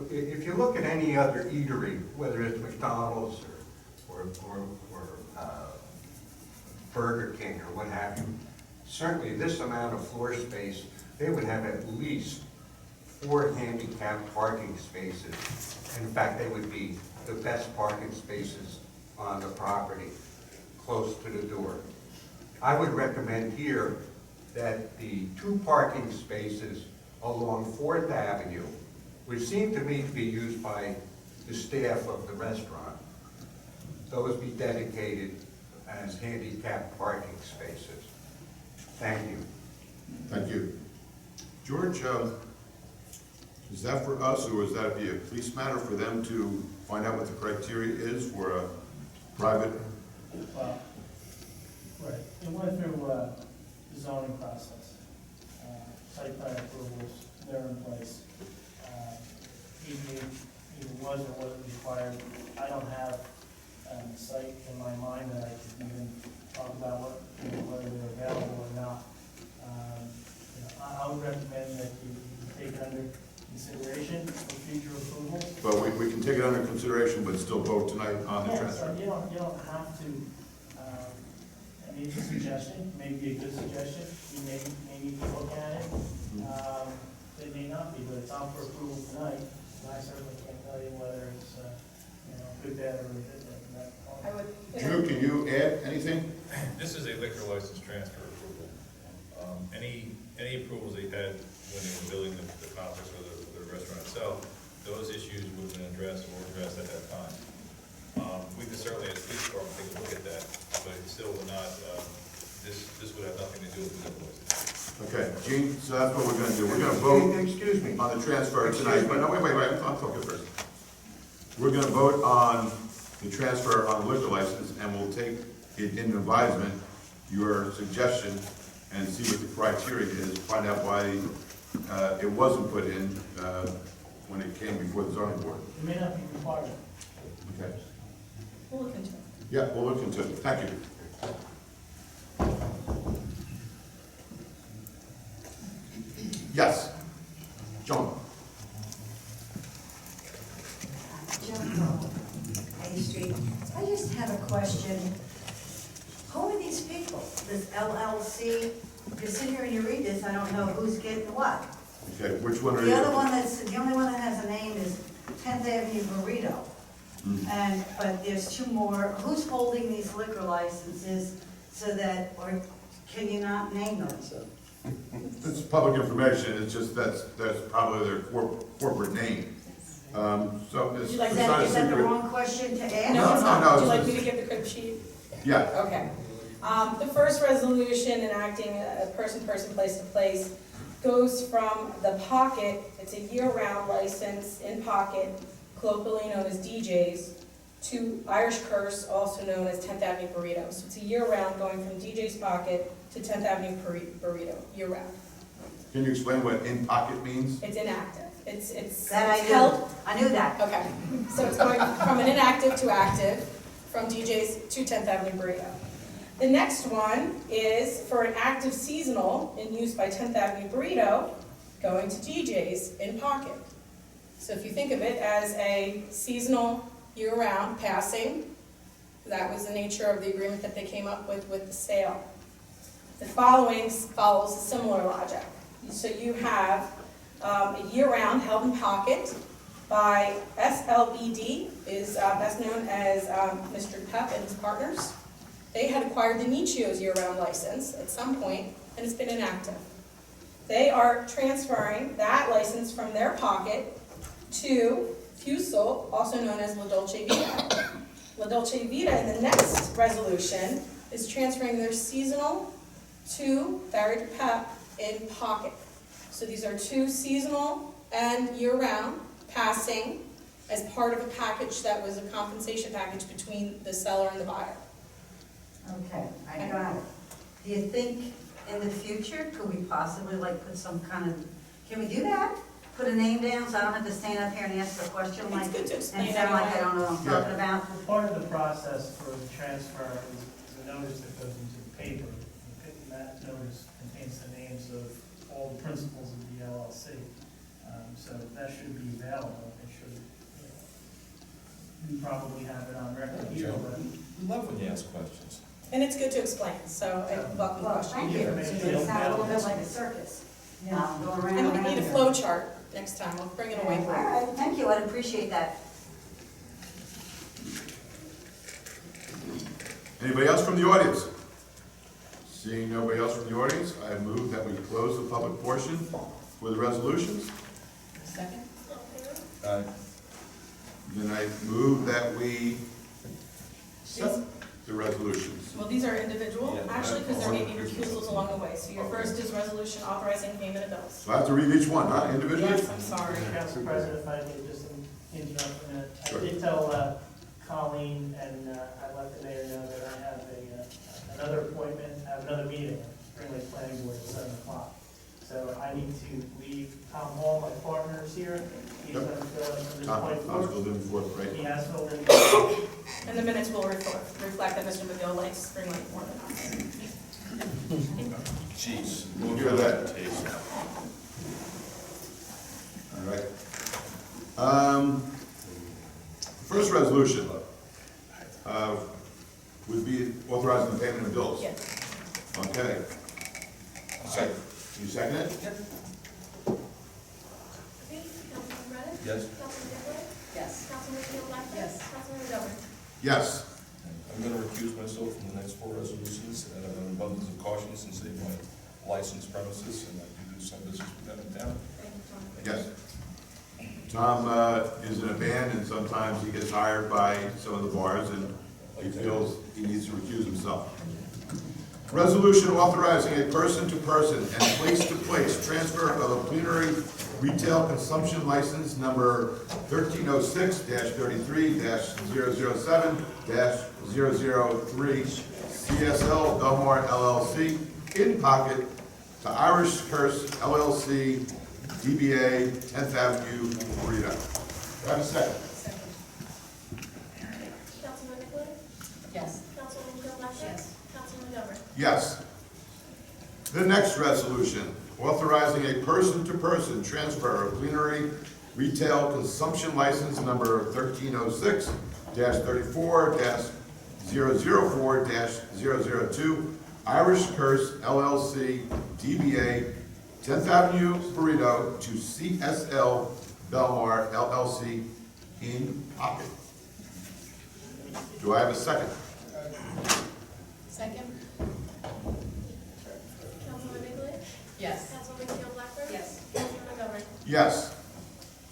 If you look at any other eatery, whether it's McDonald's or Burger King or what have you, certainly this amount of floor space, they would have at least 4 handicapped parking spaces. In fact, they would be the best parking spaces on the property, close to the door. I would recommend here that the 2 parking spaces along 4th Avenue, which seem to me to be used by the staff of the restaurant, those be dedicated as handicapped parking spaces. Thank you. Thank you. George, is that for us, or is that be a police matter for them to find out what the criteria is for a private? Well, right, it went through the zoning process, site plan approvals, they're in place. Either was or wasn't required. I don't have a site in my mind that I could even talk about whether they're available or not. I would recommend that you take it under consideration for future approval. But we can take it under consideration, but still vote tonight on the Yes, transfer. you don't have to, I mean, it's a suggestion, maybe a good suggestion, you may need to look at it. It may not be, but it's on for approval tonight, and I certainly can't tell you whether it's, good, bad, or that. I would. Drew, can you add anything? This is a liquor license transfer approval. Any approvals they had when they were building the complex or the restaurant itself, those issues would have been addressed or addressed at that time. We could certainly, as police department, take a look at that, but it still would not, this would have nothing to do with the liquor license. Okay, Gene, so that's what we're gonna do. We're gonna vote Excuse me. on the transfer tonight, but no, wait, I'm talking first. We're gonna vote on the transfer on the liquor license, and we'll take it into advisement, your suggestion, and see what the criteria is, find out why it wasn't put in when it came before the zoning board. It may not be required. Okay. We'll look into it. Yeah, we'll look into it. Thank you. Yes. John. John, A Street. I just have a question. Who are these people? This LLC who's getting what. Okay, which one are you? The other one the only one that has a name is 10th Avenue Burrito. But there's two more. Who's holding these liquor licenses so that, or can you not name them? It's public information, it's just that's probably their corporate name. So it's Would you like it's that- not a Is that the secret. wrong question to ask? No, it's not. Would you like it's- me to give the crib sheet? Yeah, Okay. The first resolution enacting a person-to-person, place-to-place goes from the Pocket, it's a year-round license in Pocket, colloquially known as DJ's, to Irish Curse, also known as 10th Avenue Burrito. So it's a year-round going from DJ's Pocket to 10th Avenue Burrito, year-round. can you explain what in pocket means? It's inactive. It's That I held. knew. I knew that. Okay, so it's going from an inactive to active, from DJ's to 10th Avenue Burrito. The next one is for an active seasonal in use by 10th Avenue Burrito, going to DJ's in Pocket. So if you think of it as a seasonal, year-round passing, that was the nature of the agreement that they came up with the sale. The following follows a similar logic. So you have a year-round held in Pocket by SLBD, is best known as Mr. Pep and his partners. They had acquired the Nichio's year-round license at some point, and it's been inactive. They are transferring that license from their Pocket to Fusel, also known as La Dolce Vita. La Dolce Vita, in the next resolution, is transferring their seasonal to Barry de Pep in Pocket. So these are two seasonal and year-round passing as part of a package that was a compensation package between the seller and the buyer. Okay, I got it. Do you think in the future, could we possibly like put some kind of, can we do that? Put a name down so I don't have to stand up here and ask the question like, It's good to explain and sound like I anyway. don't know what I'm talking about? Well, part of the process for the transfer is a notice that goes into the paper. And that notice contains the names of all the principals of the LLC. So that should be available. It should, we probably have it on record here, but. We love when you ask questions. And it's good to explain, so I welcome the Well, question. thank you. It sounds a little bit like a circus. Going around And we and need a around. flow chart next time, we'll bring it away. All right, thank you, I'd appreciate that. Anybody else from the audience? Seeing nobody else from the audience, I move that we close the public portion for the resolutions. Second? All in favor? Then I move that we set the resolutions. Well, these are individual, Yeah. actually, because there may be recusals along the way. So your first is resolution authorizing payment of bills. So I have to read each one, huh, individually? Yes, I'm sorry. Council President, if I may just interrupt for a minute. Sure. I did tell Colleen, and I let the mayor know that I have another appointment, I have another meeting, Spring Lake Planning Board at 7 o'clock. So I need to leave. Tom Hall, my partner, is here. He's Yep. going to fill in for this Tom's point still doing fourth, forward. right? He has filled in. And the minutes will reflect that Mr. McGill likes Spring Lake more than us. Jeez. We'll hear that. Taste. All right. First resolution would be authorizing the payment of bills. Yes. Okay. Second. You second it? Okay, Councilman Brennan? Yes. Councilman Bickler? Yes. Councilman Theodore? Yes. Councilman McGovern? Yes. I'm going to recuse myself from the next four resolutions out of an abundance of caution since they my licensed premises and I do some business with them in town. Thank you, Tom. Yes. Tom is in a band and sometimes he gets hired by some of the bars and he feels he needs to recuse himself. Resolution authorizing a person-to-person and place-to-place transfer of a plenary retail consumption license number 1306-33-007-003 CSL Belmar LLC in Pocket to Irish Curse LLC DBA 10th Avenue Burrito. Do I have a second? Councilman Bickler? Yes. Councilman Theodore? Yes. Councilman McGovern? Yes. The next resolution, authorizing a person-to-person transfer of plenary retail consumption license number 1306-34-004-002, Irish Curse LLC, DBA 10th Avenue Burrito to CSL Belmar LLC in Pocket. Do I have a second? Second? Councilman Nicolay? Yes. Councilman Keel Blackburn? Yes. Councilman McGovern? Yes.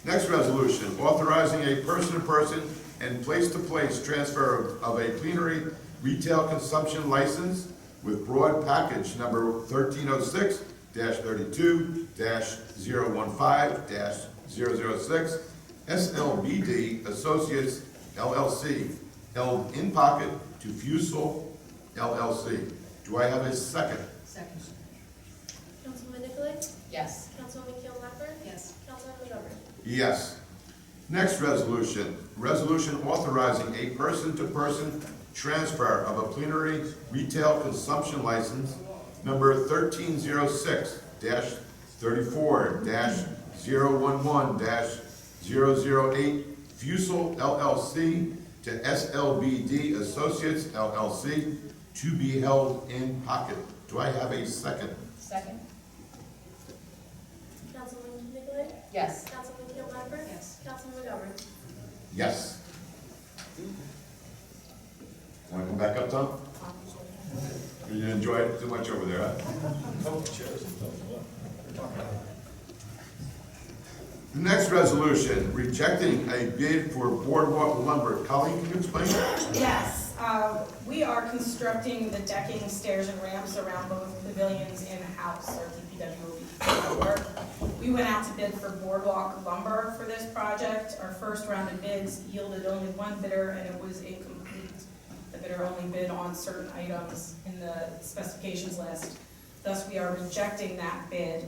Next resolution, authorizing a person-to-person and place-to-place transfer of a plenary retail consumption license with broad package number 1306-32-015-006, SLBD Associates LLC, held in pocket to Fusel LLC. Do I have a second? Second. Councilman Nicolay? Yes. Councilman Keel Blackburn? Yes. Councilman McGovern? Yes. Next resolution, resolution authorizing a person-to-person transfer of a plenary retail consumption license number 1306-34-011-008 Fusel LLC to SLBD Associates LLC to be held in pocket. Do I have a second? Second? Councilman Nicolay? Yes. Councilman Keel Blackburn? Yes. Councilman McGovern? Yes. Want to come back up, Tom? You enjoyed it too much over there, huh? The next resolution, rejecting a bid for boardwalk lumber. Colleen, can you explain? Yes, we are constructing the decking, stairs, and ramps around both pavilions in-house, or DPW will be doing the work. We went out to bid for boardwalk lumber for this project. Our first round of bids yielded only one bidder, and it was incomplete. The bidder only bid on certain items in the specifications list. Thus, we are rejecting that bid.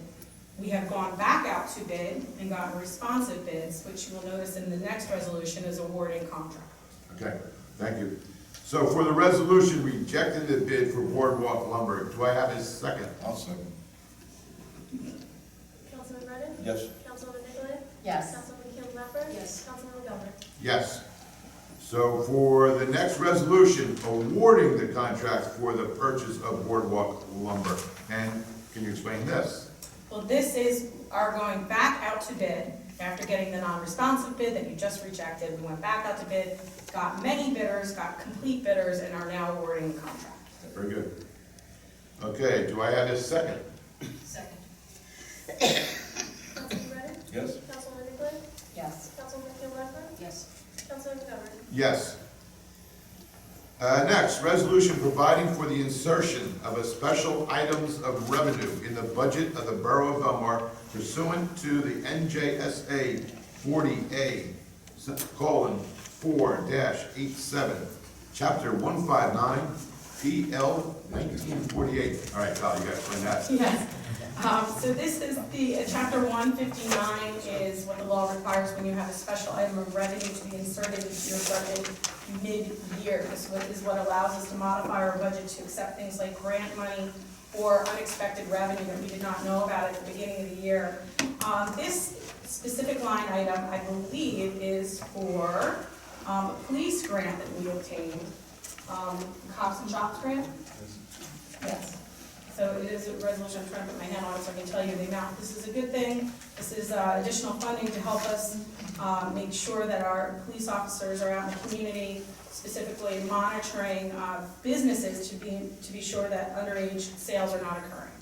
We have gone back out to bid and gotten responsive bids, which you will notice in the next resolution is awarding contract. Okay, thank you. So for the resolution rejecting the bid for boardwalk lumber, do I have a second? I'll second. Councilman Brennan? Yes. Councilman Nicolay? Yes. Councilman Keel Blackburn? Yes. Councilman McGovern? Yes. So for the next resolution, awarding the contract for the purchase of boardwalk lumber. And can you explain this? Well, this is our going back out to bid, after getting the non-responsive bid that you just rejected. We went back out to bid, got many bidders, got complete bidders, and are now awarding the contract. Very good. Okay, do I have a second? Second. Councilman Brennan? Yes. Councilman Nicolay? Yes. Councilman Keel Blackburn? Yes. Councilman McGovern? Yes. Next, resolution providing for the insertion of a special items of revenue in the budget of the Borough of Belmar pursuant to the NJSA 40A:4-87, Chapter 159, PL 1948. All right, Kyle, you got to explain that. Yes. So this is the, chapter 159 is what the law requires when you have a special item of revenue to be inserted into your budget mid-year. This is what allows us to modify our budget to accept things like grant money or unexpected revenue that we did not know about at the beginning of the year. This specific line item, I believe, is for a police grant that we obtained, cops and shops grant? Yes. So it is a resolution, I'm trying to put my hand on it so I can tell you the amount. This is a good thing. This is additional funding to help us make sure that our police officers are out in the community, specifically monitoring businesses to be sure that underage sales are not occurring.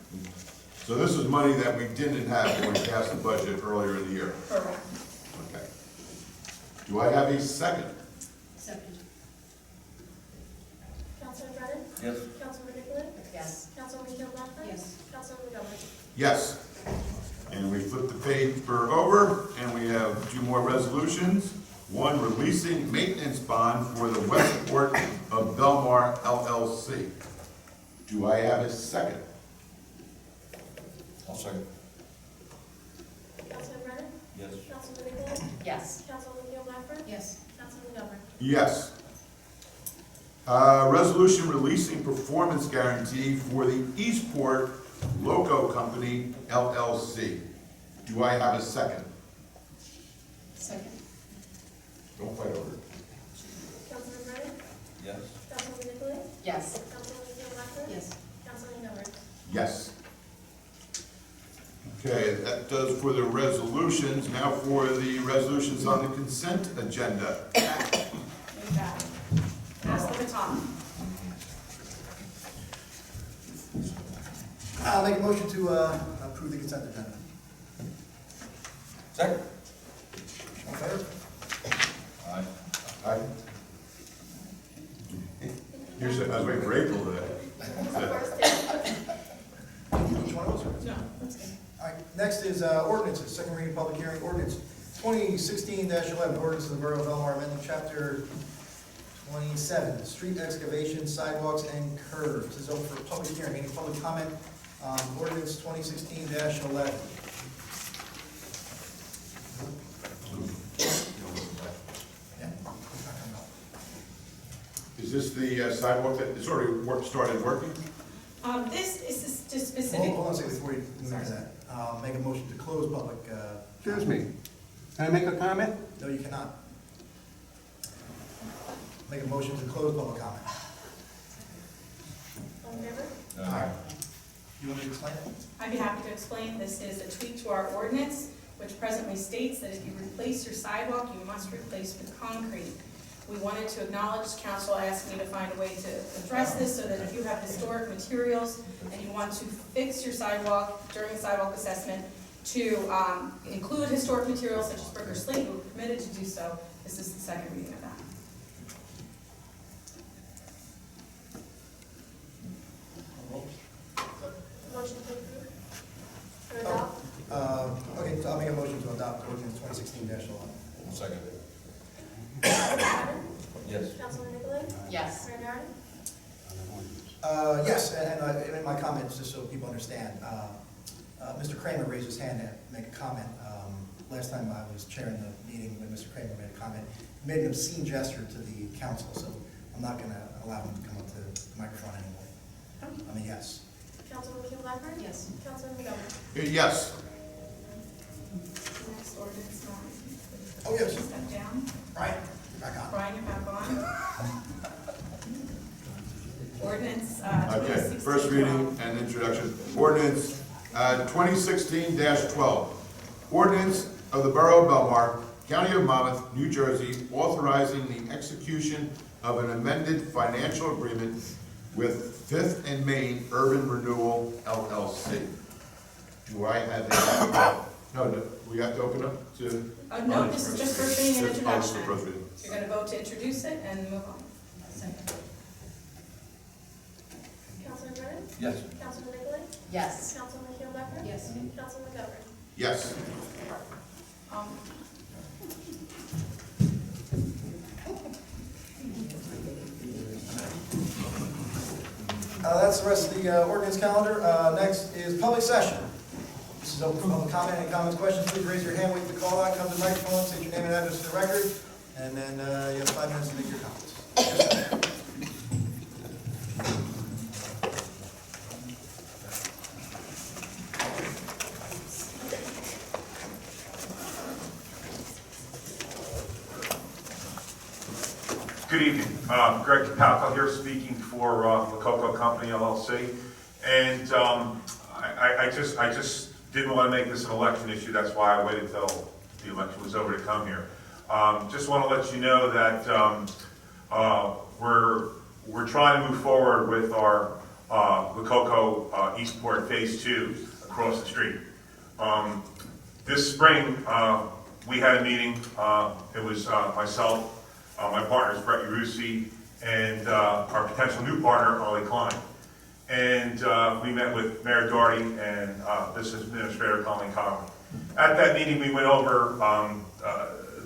So this is money that we didn't have when we passed the budget earlier in the year. Correct. Okay. Do I have a second? Second. Councilman Brennan? Yes. Councilman Nicolay? Yes. Councilman Keel Blackburn? Yes. Councilman McGovern? Yes. And we flip the paper over, and we have two more resolutions. One, releasing maintenance bond for the Westport of Belmar LLC. Do I have a second? I'll second. Councilman Brennan? Yes. Councilman Nicolay? Yes. Councilman Keel Blackburn? Yes. Councilman McGovern? Yes. Resolution releasing performance guarantee for the Eastport Loco Company LLC. Do I have a second? Second. Don't fight over it. Councilman Brennan? Yes. Councilman Nicolay? Yes. Councilman Keel Blackburn? Yes. Councilman McGovern? Yes. Okay, that does for the resolutions. Now for the resolutions on the consent agenda. Move that. Pass the baton. I'll make a motion to approve the consent agenda. Second. All in favor? Aye. Aye. Usually, I was waiting for April today. Each one of us? No, that's good. All right, next is ordinances, second reading, public hearing, ordinance 2016-11, ordinance of the Borough of Belmar, amending chapter 27, street excavation, sidewalks, and curbs. This is open for public hearing. Any public comment on ordinance 2016-11? Yeah. Is this the sidewalk that it's already started working? This is just specific. Hold on a second before you move into that. Make a motion to close public. Excuse me, can I make a comment? No, you cannot. Make a motion to close public comment. All in favor? Aye. You want me to explain it? I'd be happy to explain. This is a tweak to our ordinance, which presently states that if you replace your sidewalk, you must replace with concrete. We wanted to acknowledge, council asked me to find a way to address this so that if you have historic materials and you want to fix your sidewalk during the sidewalk assessment, to include historic materials such as brick or slate, you are permitted to do so. This is the second reading of that. Motion to approve? Or adopt? Okay, so I'll make a motion to adopt ordinance 2016-11. Second. Councilman Brennan? Yes. Councilman Nicolay? Yes. Mayor Nardi? Yes, and in my comments, just so people understand, Mr. Kramer raised his hand to make a comment. Last time I was chairing the meeting when Mr. Kramer made a comment, he made an obscene gesture to the council, so I'm not going to allow him to come up to the microphone anymore. I mean, yes. Councilman Blackburn? Yes. Councilman McGovern? Yes. Next ordinance, Oh, yes. Step down. Brian, back on. Brian, you're back on. Ordinance, Okay, first reading and introduction. Ordinance 2016-12. Ordinance of the Borough of Belmar, County of Monmouth, New Jersey, authorizing the execution of an amended financial agreement with Fifth and Main Urban Renewal LLC. Do I have a, no, we have to open up to? no, this is just first reading and Just- oh, this is the introduction. first reading. You're going to vote to introduce it and move on. Second. Councilman Brennan? Yes. Councilman Nicolay? Yes. Councilman Blackburn? Yes. Councilman McGovern? Yes. Um, That's the rest of the ordinance calendar. Next is public session. This is open for public comment. Any comments, questions, please raise your hand, wait for the call out, come to the microphone, state your name and address for the record, and then you have 5 minutes to make your comments. Good evening. Greg Capalco here speaking for the Cocoa Company LLC. And I just didn't want to make this an election issue. That's why I waited until the election was over to come here. Just want to let you know that we're trying to move forward with our the Cocoa Eastport Phase 2 across the street. This spring, we had a meeting. It was myself, my partners, Brett Urussi, and our potential new partner, Arlie Klein. And we met with Mayor Doherty and Business Administrator Colleen Cowan. At that meeting, we went over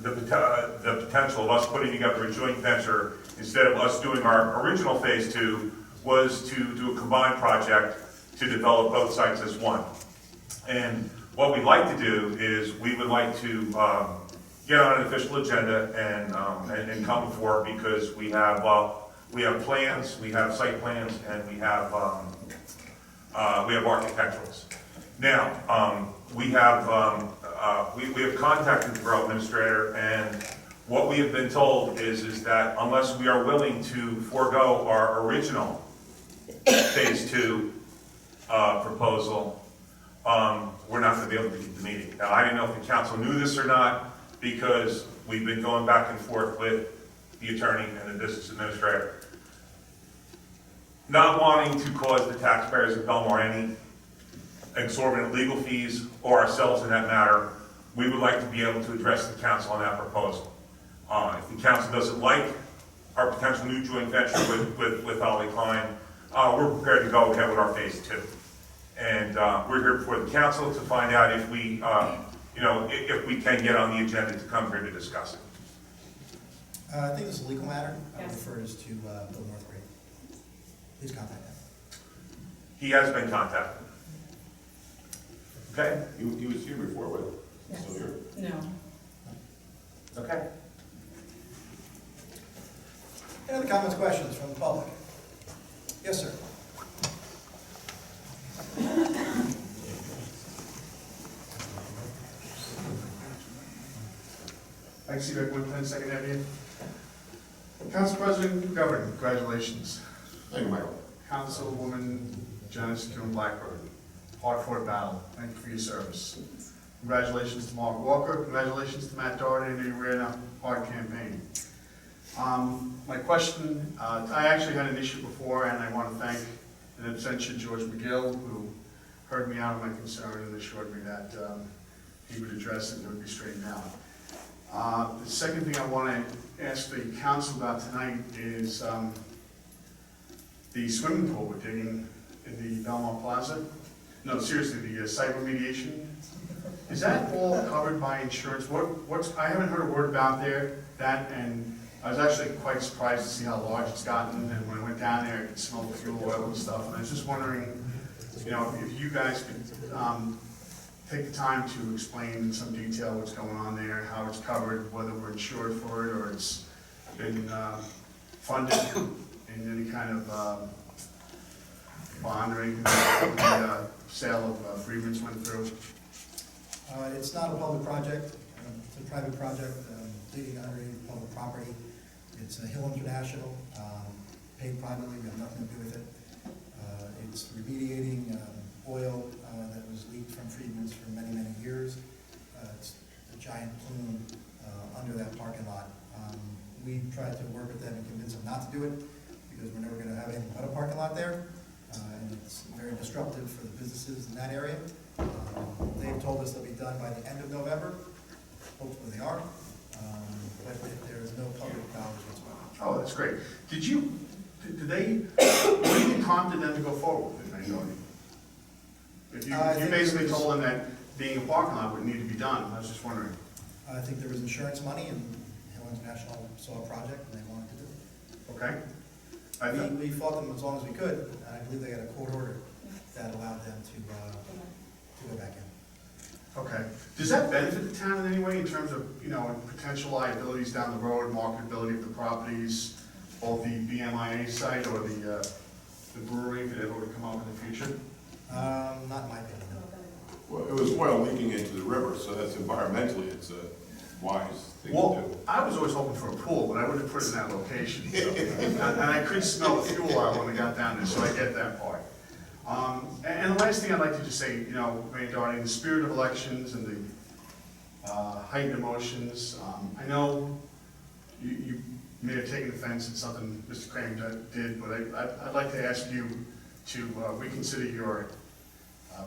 the potential of us putting together a joint venture instead of us doing our original Phase 2, was to do a combined project to develop both sites as one. And what we'd like to do is we would like to get on an official agenda and come before, because we have plans, we have site plans, and we have architecturals. Now, we have contacted the borough administrator, and what we have been told is that unless we are willing to forego our original Phase 2 proposal, we're not gonna be able to keep the meeting. Now, I didn't know if the council knew this or not, because we've been going back and forth with the attorney and the business administrator. Not wanting to cause the taxpayers of Belmar any exorbitant legal fees or ourselves in that matter, we would like to be able to address the council on that proposal. If the council doesn't like our potential new joint venture with Ollie Klein, we're prepared to go ahead with our phase 2. And we're here before the council to find out if we, if we can get on the agenda to come here to discuss it. I think this is a legal matter. I would Yes. refer this to Bill Northbury. Please contact him. He has been contacted. Okay? He was here before, but Yes. still here. No. Okay. Any other comments, questions from the public? Yes, sir. Mike Seabeck, 110 2nd Avenue. Council President McGovern, congratulations. Thank you, Michael. Councilwoman Janice Kuhn Blackburn, hard-fought battle. Thank you for your service. Congratulations to Mark Walker. Congratulations to Matt Doherty. I know you ran a hard campaign. My question, I actually had an issue before, and I want to thank in absentia George McGill, who heard me out of my concern and assured me that he would address it and it would be straightened out. The second thing I want to ask the council about tonight is the swimming pool we're digging in the Belmar Plaza. No, seriously, the site remediation. Is that all covered by insurance? I haven't heard a word about that, and I was actually quite surprised to see how large it's gotten, and when I went down there, I could smell the fuel oil and stuff, and I was just wondering, if you guys could take the time to explain in some detail what's going on there, how it's covered, whether we're insured for it, or it's been funded in any kind of bond or anything the sale of Freeman's went through. It's not a public project. It's a private project, digging under public property. It's a Hill International, paid privately. We have nothing to do with it. It's remediating oil that was leaked from Freedman's for many, many years. It's a giant plume under that parking lot. We tried to work with them and convince them not to do it because we're never going to have anything but a parking lot there. And it's very disruptive for the businesses in that area. They've told us they'll be done by the end of November. Hopefully they are. But there is no public dollars whatsoever. Oh, that's great. What do you think prompted them to go forward with it? If you basically told them that being a parking lot would need to be done, I was just wondering. I think there was insurance money and Hill International saw a project and they wanted to do it. Okay. We fought them as long as we could, and I believe they got a court order that allowed them to go back in. Okay. Does that benefit the town in any way in terms of, potential liabilities down the road, marketability of the properties, both the BMIA site or the brewery, if it ever would come up in the future? Not in my opinion, no. Well, it was oil leaking into the river, so that's environmentally, it's a wise thing to Well, do. I was always hoping for a pool, but I wouldn't have put it in that location. So. And I could smell the fuel oil when I got down there, so I get that part. And the last thing I'd like to just say, Mayor Doherty, in the spirit of elections and the heightened emotions, I know you may have taken offense at something Mr. Kramer did, but I'd like to ask you to reconsider your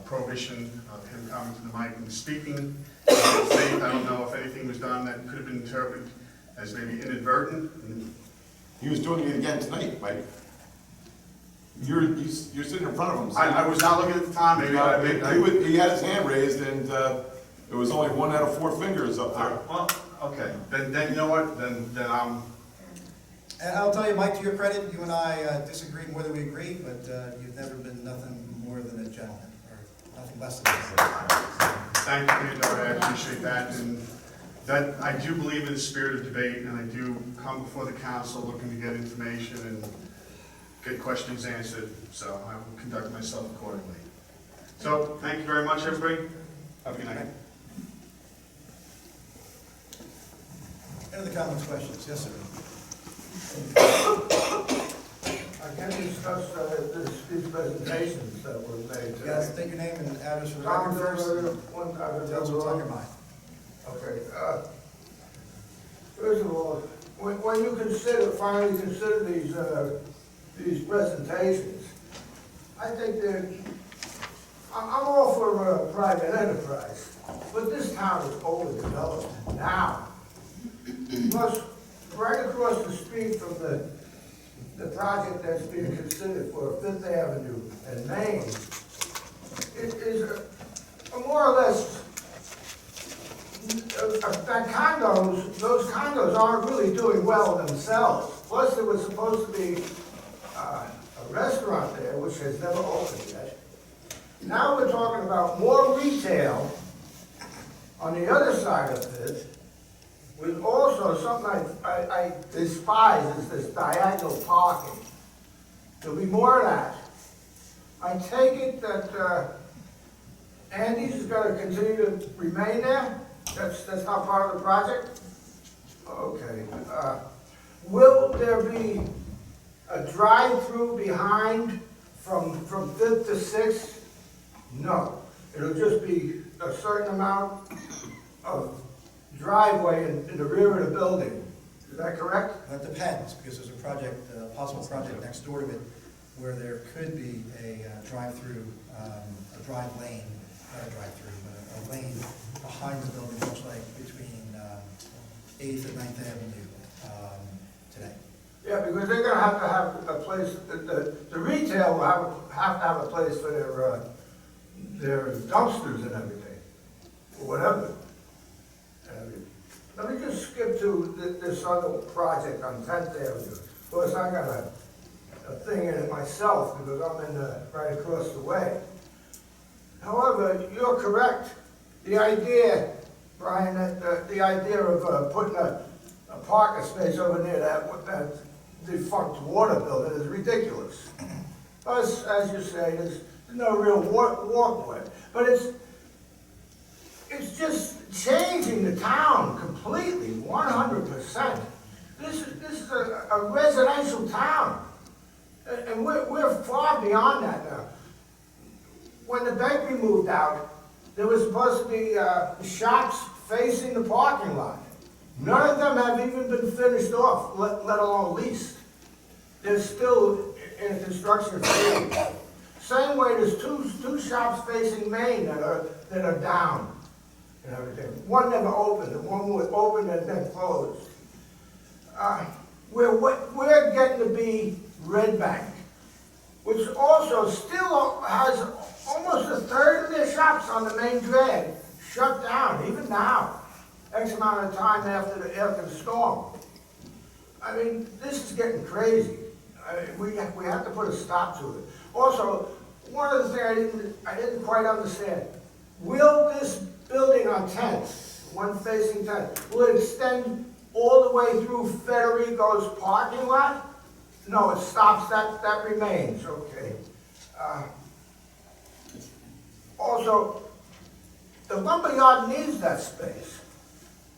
prohibition of him coming to the mic and speaking. I don't know if anything was done that could have been interpreted as maybe inadvertent. He was doing it again tonight, Mike. You're sitting in front of him. I was not looking at the time. He had his hand raised, and it was only 1 out of 4 fingers up there. Well, okay. Then you know what? Then I'm. And I'll tell you, Mike, to your credit, you and I disagree more than we agree, but you've never been nothing more than a gentleman, or nothing less than that. Thank you, Mayor Doherty. I appreciate that. And that I do believe in the spirit of debate, and I do come before the council looking to get information and get questions answered. So I will conduct myself accordingly. So thank you very much, everybody. Have a good night. Any other comments, questions? Yes, sir. I can discuss this presentations that were made You guys today. take your name and address for the Tom record first. Belmar, 1,000 Tell us what's on your mind. Okay, first of all, when you finally consider these presentations, I think I'm all for private enterprise, but this town is overdeveloped now. Plus, right across the street from the project that's being considered for Fifth Avenue and Main, it is a more or less, those condos aren't really doing well themselves. Plus, there was supposed to be a restaurant there, which has never opened yet. Now we're talking about more retail on the other side of it, with also something I despise is this diagonal parking. There'll be more of that. I take it that Andy's is going to continue to remain there? That's not part of the project? Okay. Will there be a drive-through behind from 5th to 6th? No. It'll just be a certain amount of driveway in the rear of the building. Is that correct? That depends, because there's a project, a possible project next door to it, where there could be a drive-through, a drive lane, not a drive-through, but a lane behind the building, much like between 8th and 9th Avenue today. Yeah, because they're gonna have to have a place, the retail will have to have a place for their dumpsters and everything, or whatever. Let me just skip to this other project on 10th Avenue. Of course, I got a thing in it myself because I'm in right across the way. However, you're correct. The idea, Brian, that the idea of putting a parking space over near that defunct water building is ridiculous. Plus, as you say, there's no real walkway. But it's just changing the town completely, 100%. This is a residential town. And we're far beyond that now. When the bakery moved out, there was supposed to be shops facing the parking lot. None of them have even been finished off, let alone leased. They're still in a construction phase. Same way, there's two shops facing Main that are down and everything. One never opened, and one was opened and then closed. We're getting to be Red Bank, which also still has almost a third of their shops on the main drag shut down, even now, X amount of time after the storm. I mean, this is getting crazy. We have to put a stop to it. Also, one of the things I didn't quite understand, will this building on 10th, one facing 10th, will it extend all the way through Federico's parking lot? No, it stops, that remains, okay. Also, the lumberyard needs that space.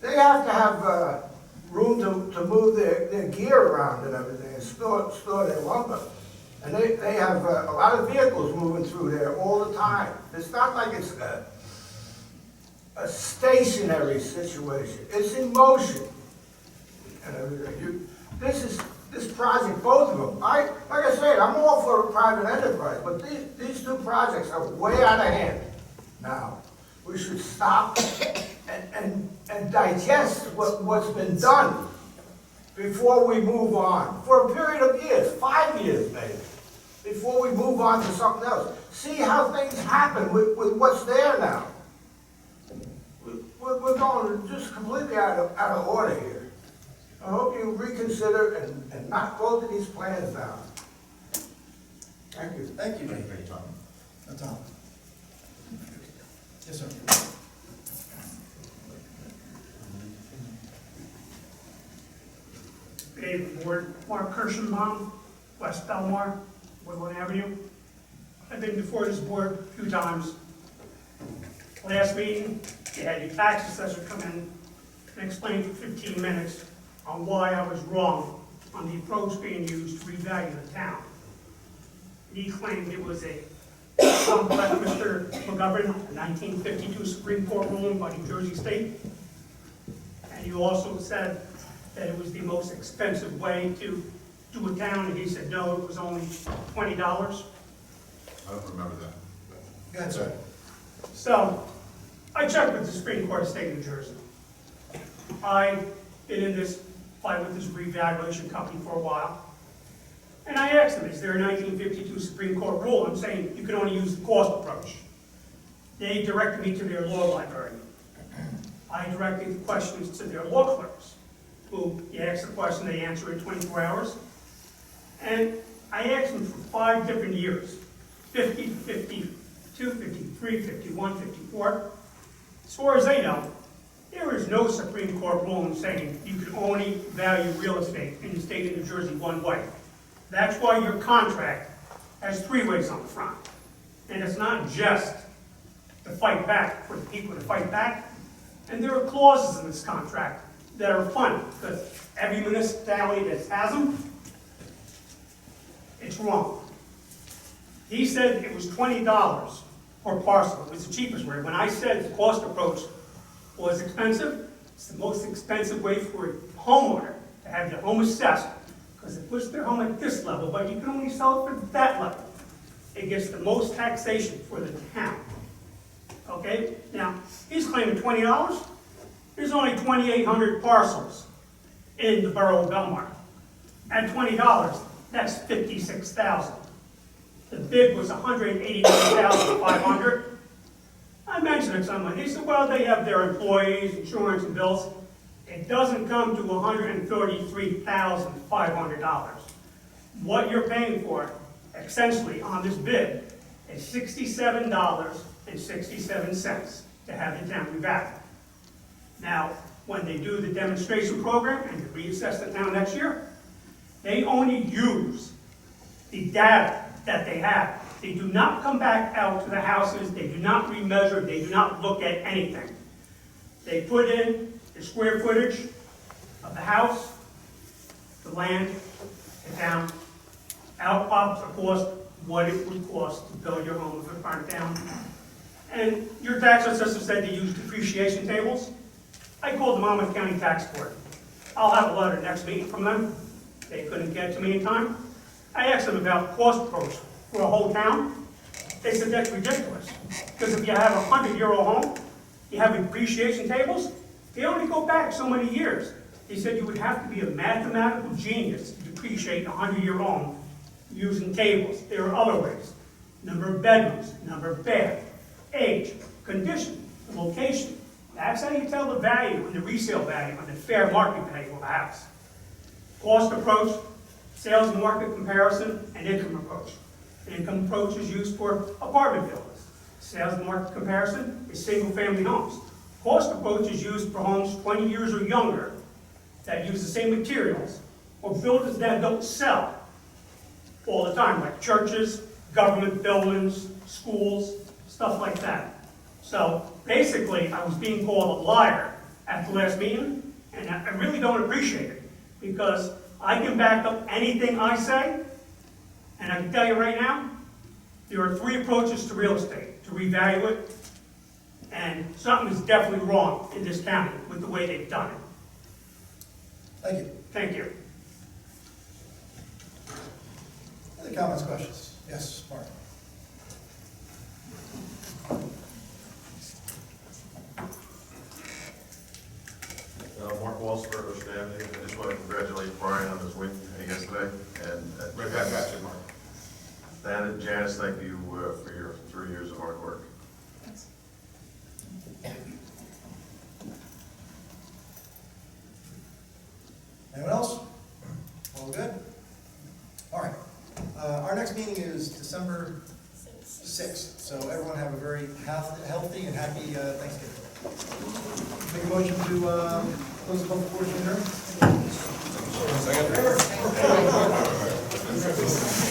They have to have room to move their gear around and everything and store their lumber. And they have a lot of vehicles moving through there all the time. It's not like it's a stationary situation. It's in motion and everything. This project, both of them, like I said, I'm all for private enterprise, but these two projects are way out of hand now. We should stop and digest what's been done before we move on. For a period of years, 5 years maybe, before we move on to something else. See how things happen with what's there now. We're going just completely out of order here. I hope you reconsider and knock both of these plans down. Thank you. Thank you, Jay. Tom. Yes, sir. Dave Ward, Mark Kirschenbaum, West Belmar, Woodland Avenue. I've been before this board a few times. Last meeting, you had your tax assessor come in and explain for 15 minutes on why I was wrong on the approach being used to revalue the town. He claimed it was a complex, Mr. McGovern, a 1952 Supreme Court ruling by New Jersey State. And he also said that it was the most expensive way to do a town, and he said, no, it was only $20. I don't remember that. Go ahead, sir. So, I checked with the Supreme Court of State of New Jersey. I've been in this fight with this revaluation company for a while. And I asked them, is there a 1952 Supreme Court rule? I'm saying you can only use the cost approach. They directed me to their law library. I directed the questions to their law clerks, who you ask the question, they answer in 24 hours. And I asked them for 5 different years, 50, 52, 53, 51, 54. As far as they know, there is no Supreme Court ruling saying you can only value real estate in the state of New Jersey one way. That's why your contract has 3 ways on the front. And it's not just to fight back, for the people to fight back. And there are clauses in this contract that are funny, because every municipality that has them, it's wrong. He said it was $20 per parcel. It was the cheapest way. When I said the cost approach was expensive, it's the most expensive way for a homeowner to have their home assessed, because it puts their home at this level, but you can only sell it for that level. It gets the most taxation for the town. Okay? Now, he's claiming $20. There's only 2,800 parcels in the borough of Belmar. At $20, that's $56,000. The bid was $189,500. I mentioned it to someone. He said, well, they have their employees, insurance, and bills. It doesn't come to $133,500. What you're paying for, essentially, on this bid, is $67.67 to have the town revalued. Now, when they do the demonstration program and they reassess the town next year, they only use the data that they have. They do not come back out to the houses, they do not remeasure, they do not look at anything. They put in the square footage of the house, the land, the town. Out pops, of course, what it would cost to build your home if it burned down. And your tax assessor said they use depreciation tables. I called the Monmouth County Tax Board. I'll have a letter next meeting from them. They couldn't get to me in time. I asked them about cost approach for a whole town. They said that's ridiculous. Because if you have a 100-year-old home, you have depreciation tables, they only go back so many years. They said you would have to be a mathematical genius to depreciate a 100-year-old home using tables. There are other ways. Number of bedrooms, number of baths, age, condition, location. That's how you tell the value and the resale value and the fair market value of a house. Cost approach, sales and market comparison, and income approach. The income approach is used for apartment buildings. Sales and market comparison is single-family homes. Cost approach is used for homes 20 years or younger that use the same materials, or buildings that don't sell all the time, like churches, government buildings, schools, stuff like that. So basically, I was being called a liar at the last meeting, and I really don't appreciate it, because I can back up anything I say, and I can tell you right now, there are 3 approaches to real estate, to revalue it, and something is definitely wrong in this county with the way they've done it. Thank you. Thank you. Any comments, questions? Yes, Mark. Mark Walsberg, Ocean Avenue. I just want to congratulate Brian on his win yesterday. And Right back at you, Mark. Dan and Janice, thank you for your 3 years of hard work. Anyone else? All good? All right. Our next meeting is December 6th, so everyone have a very healthy and happy Thanksgiving. Make a motion to close the public portion here. Second.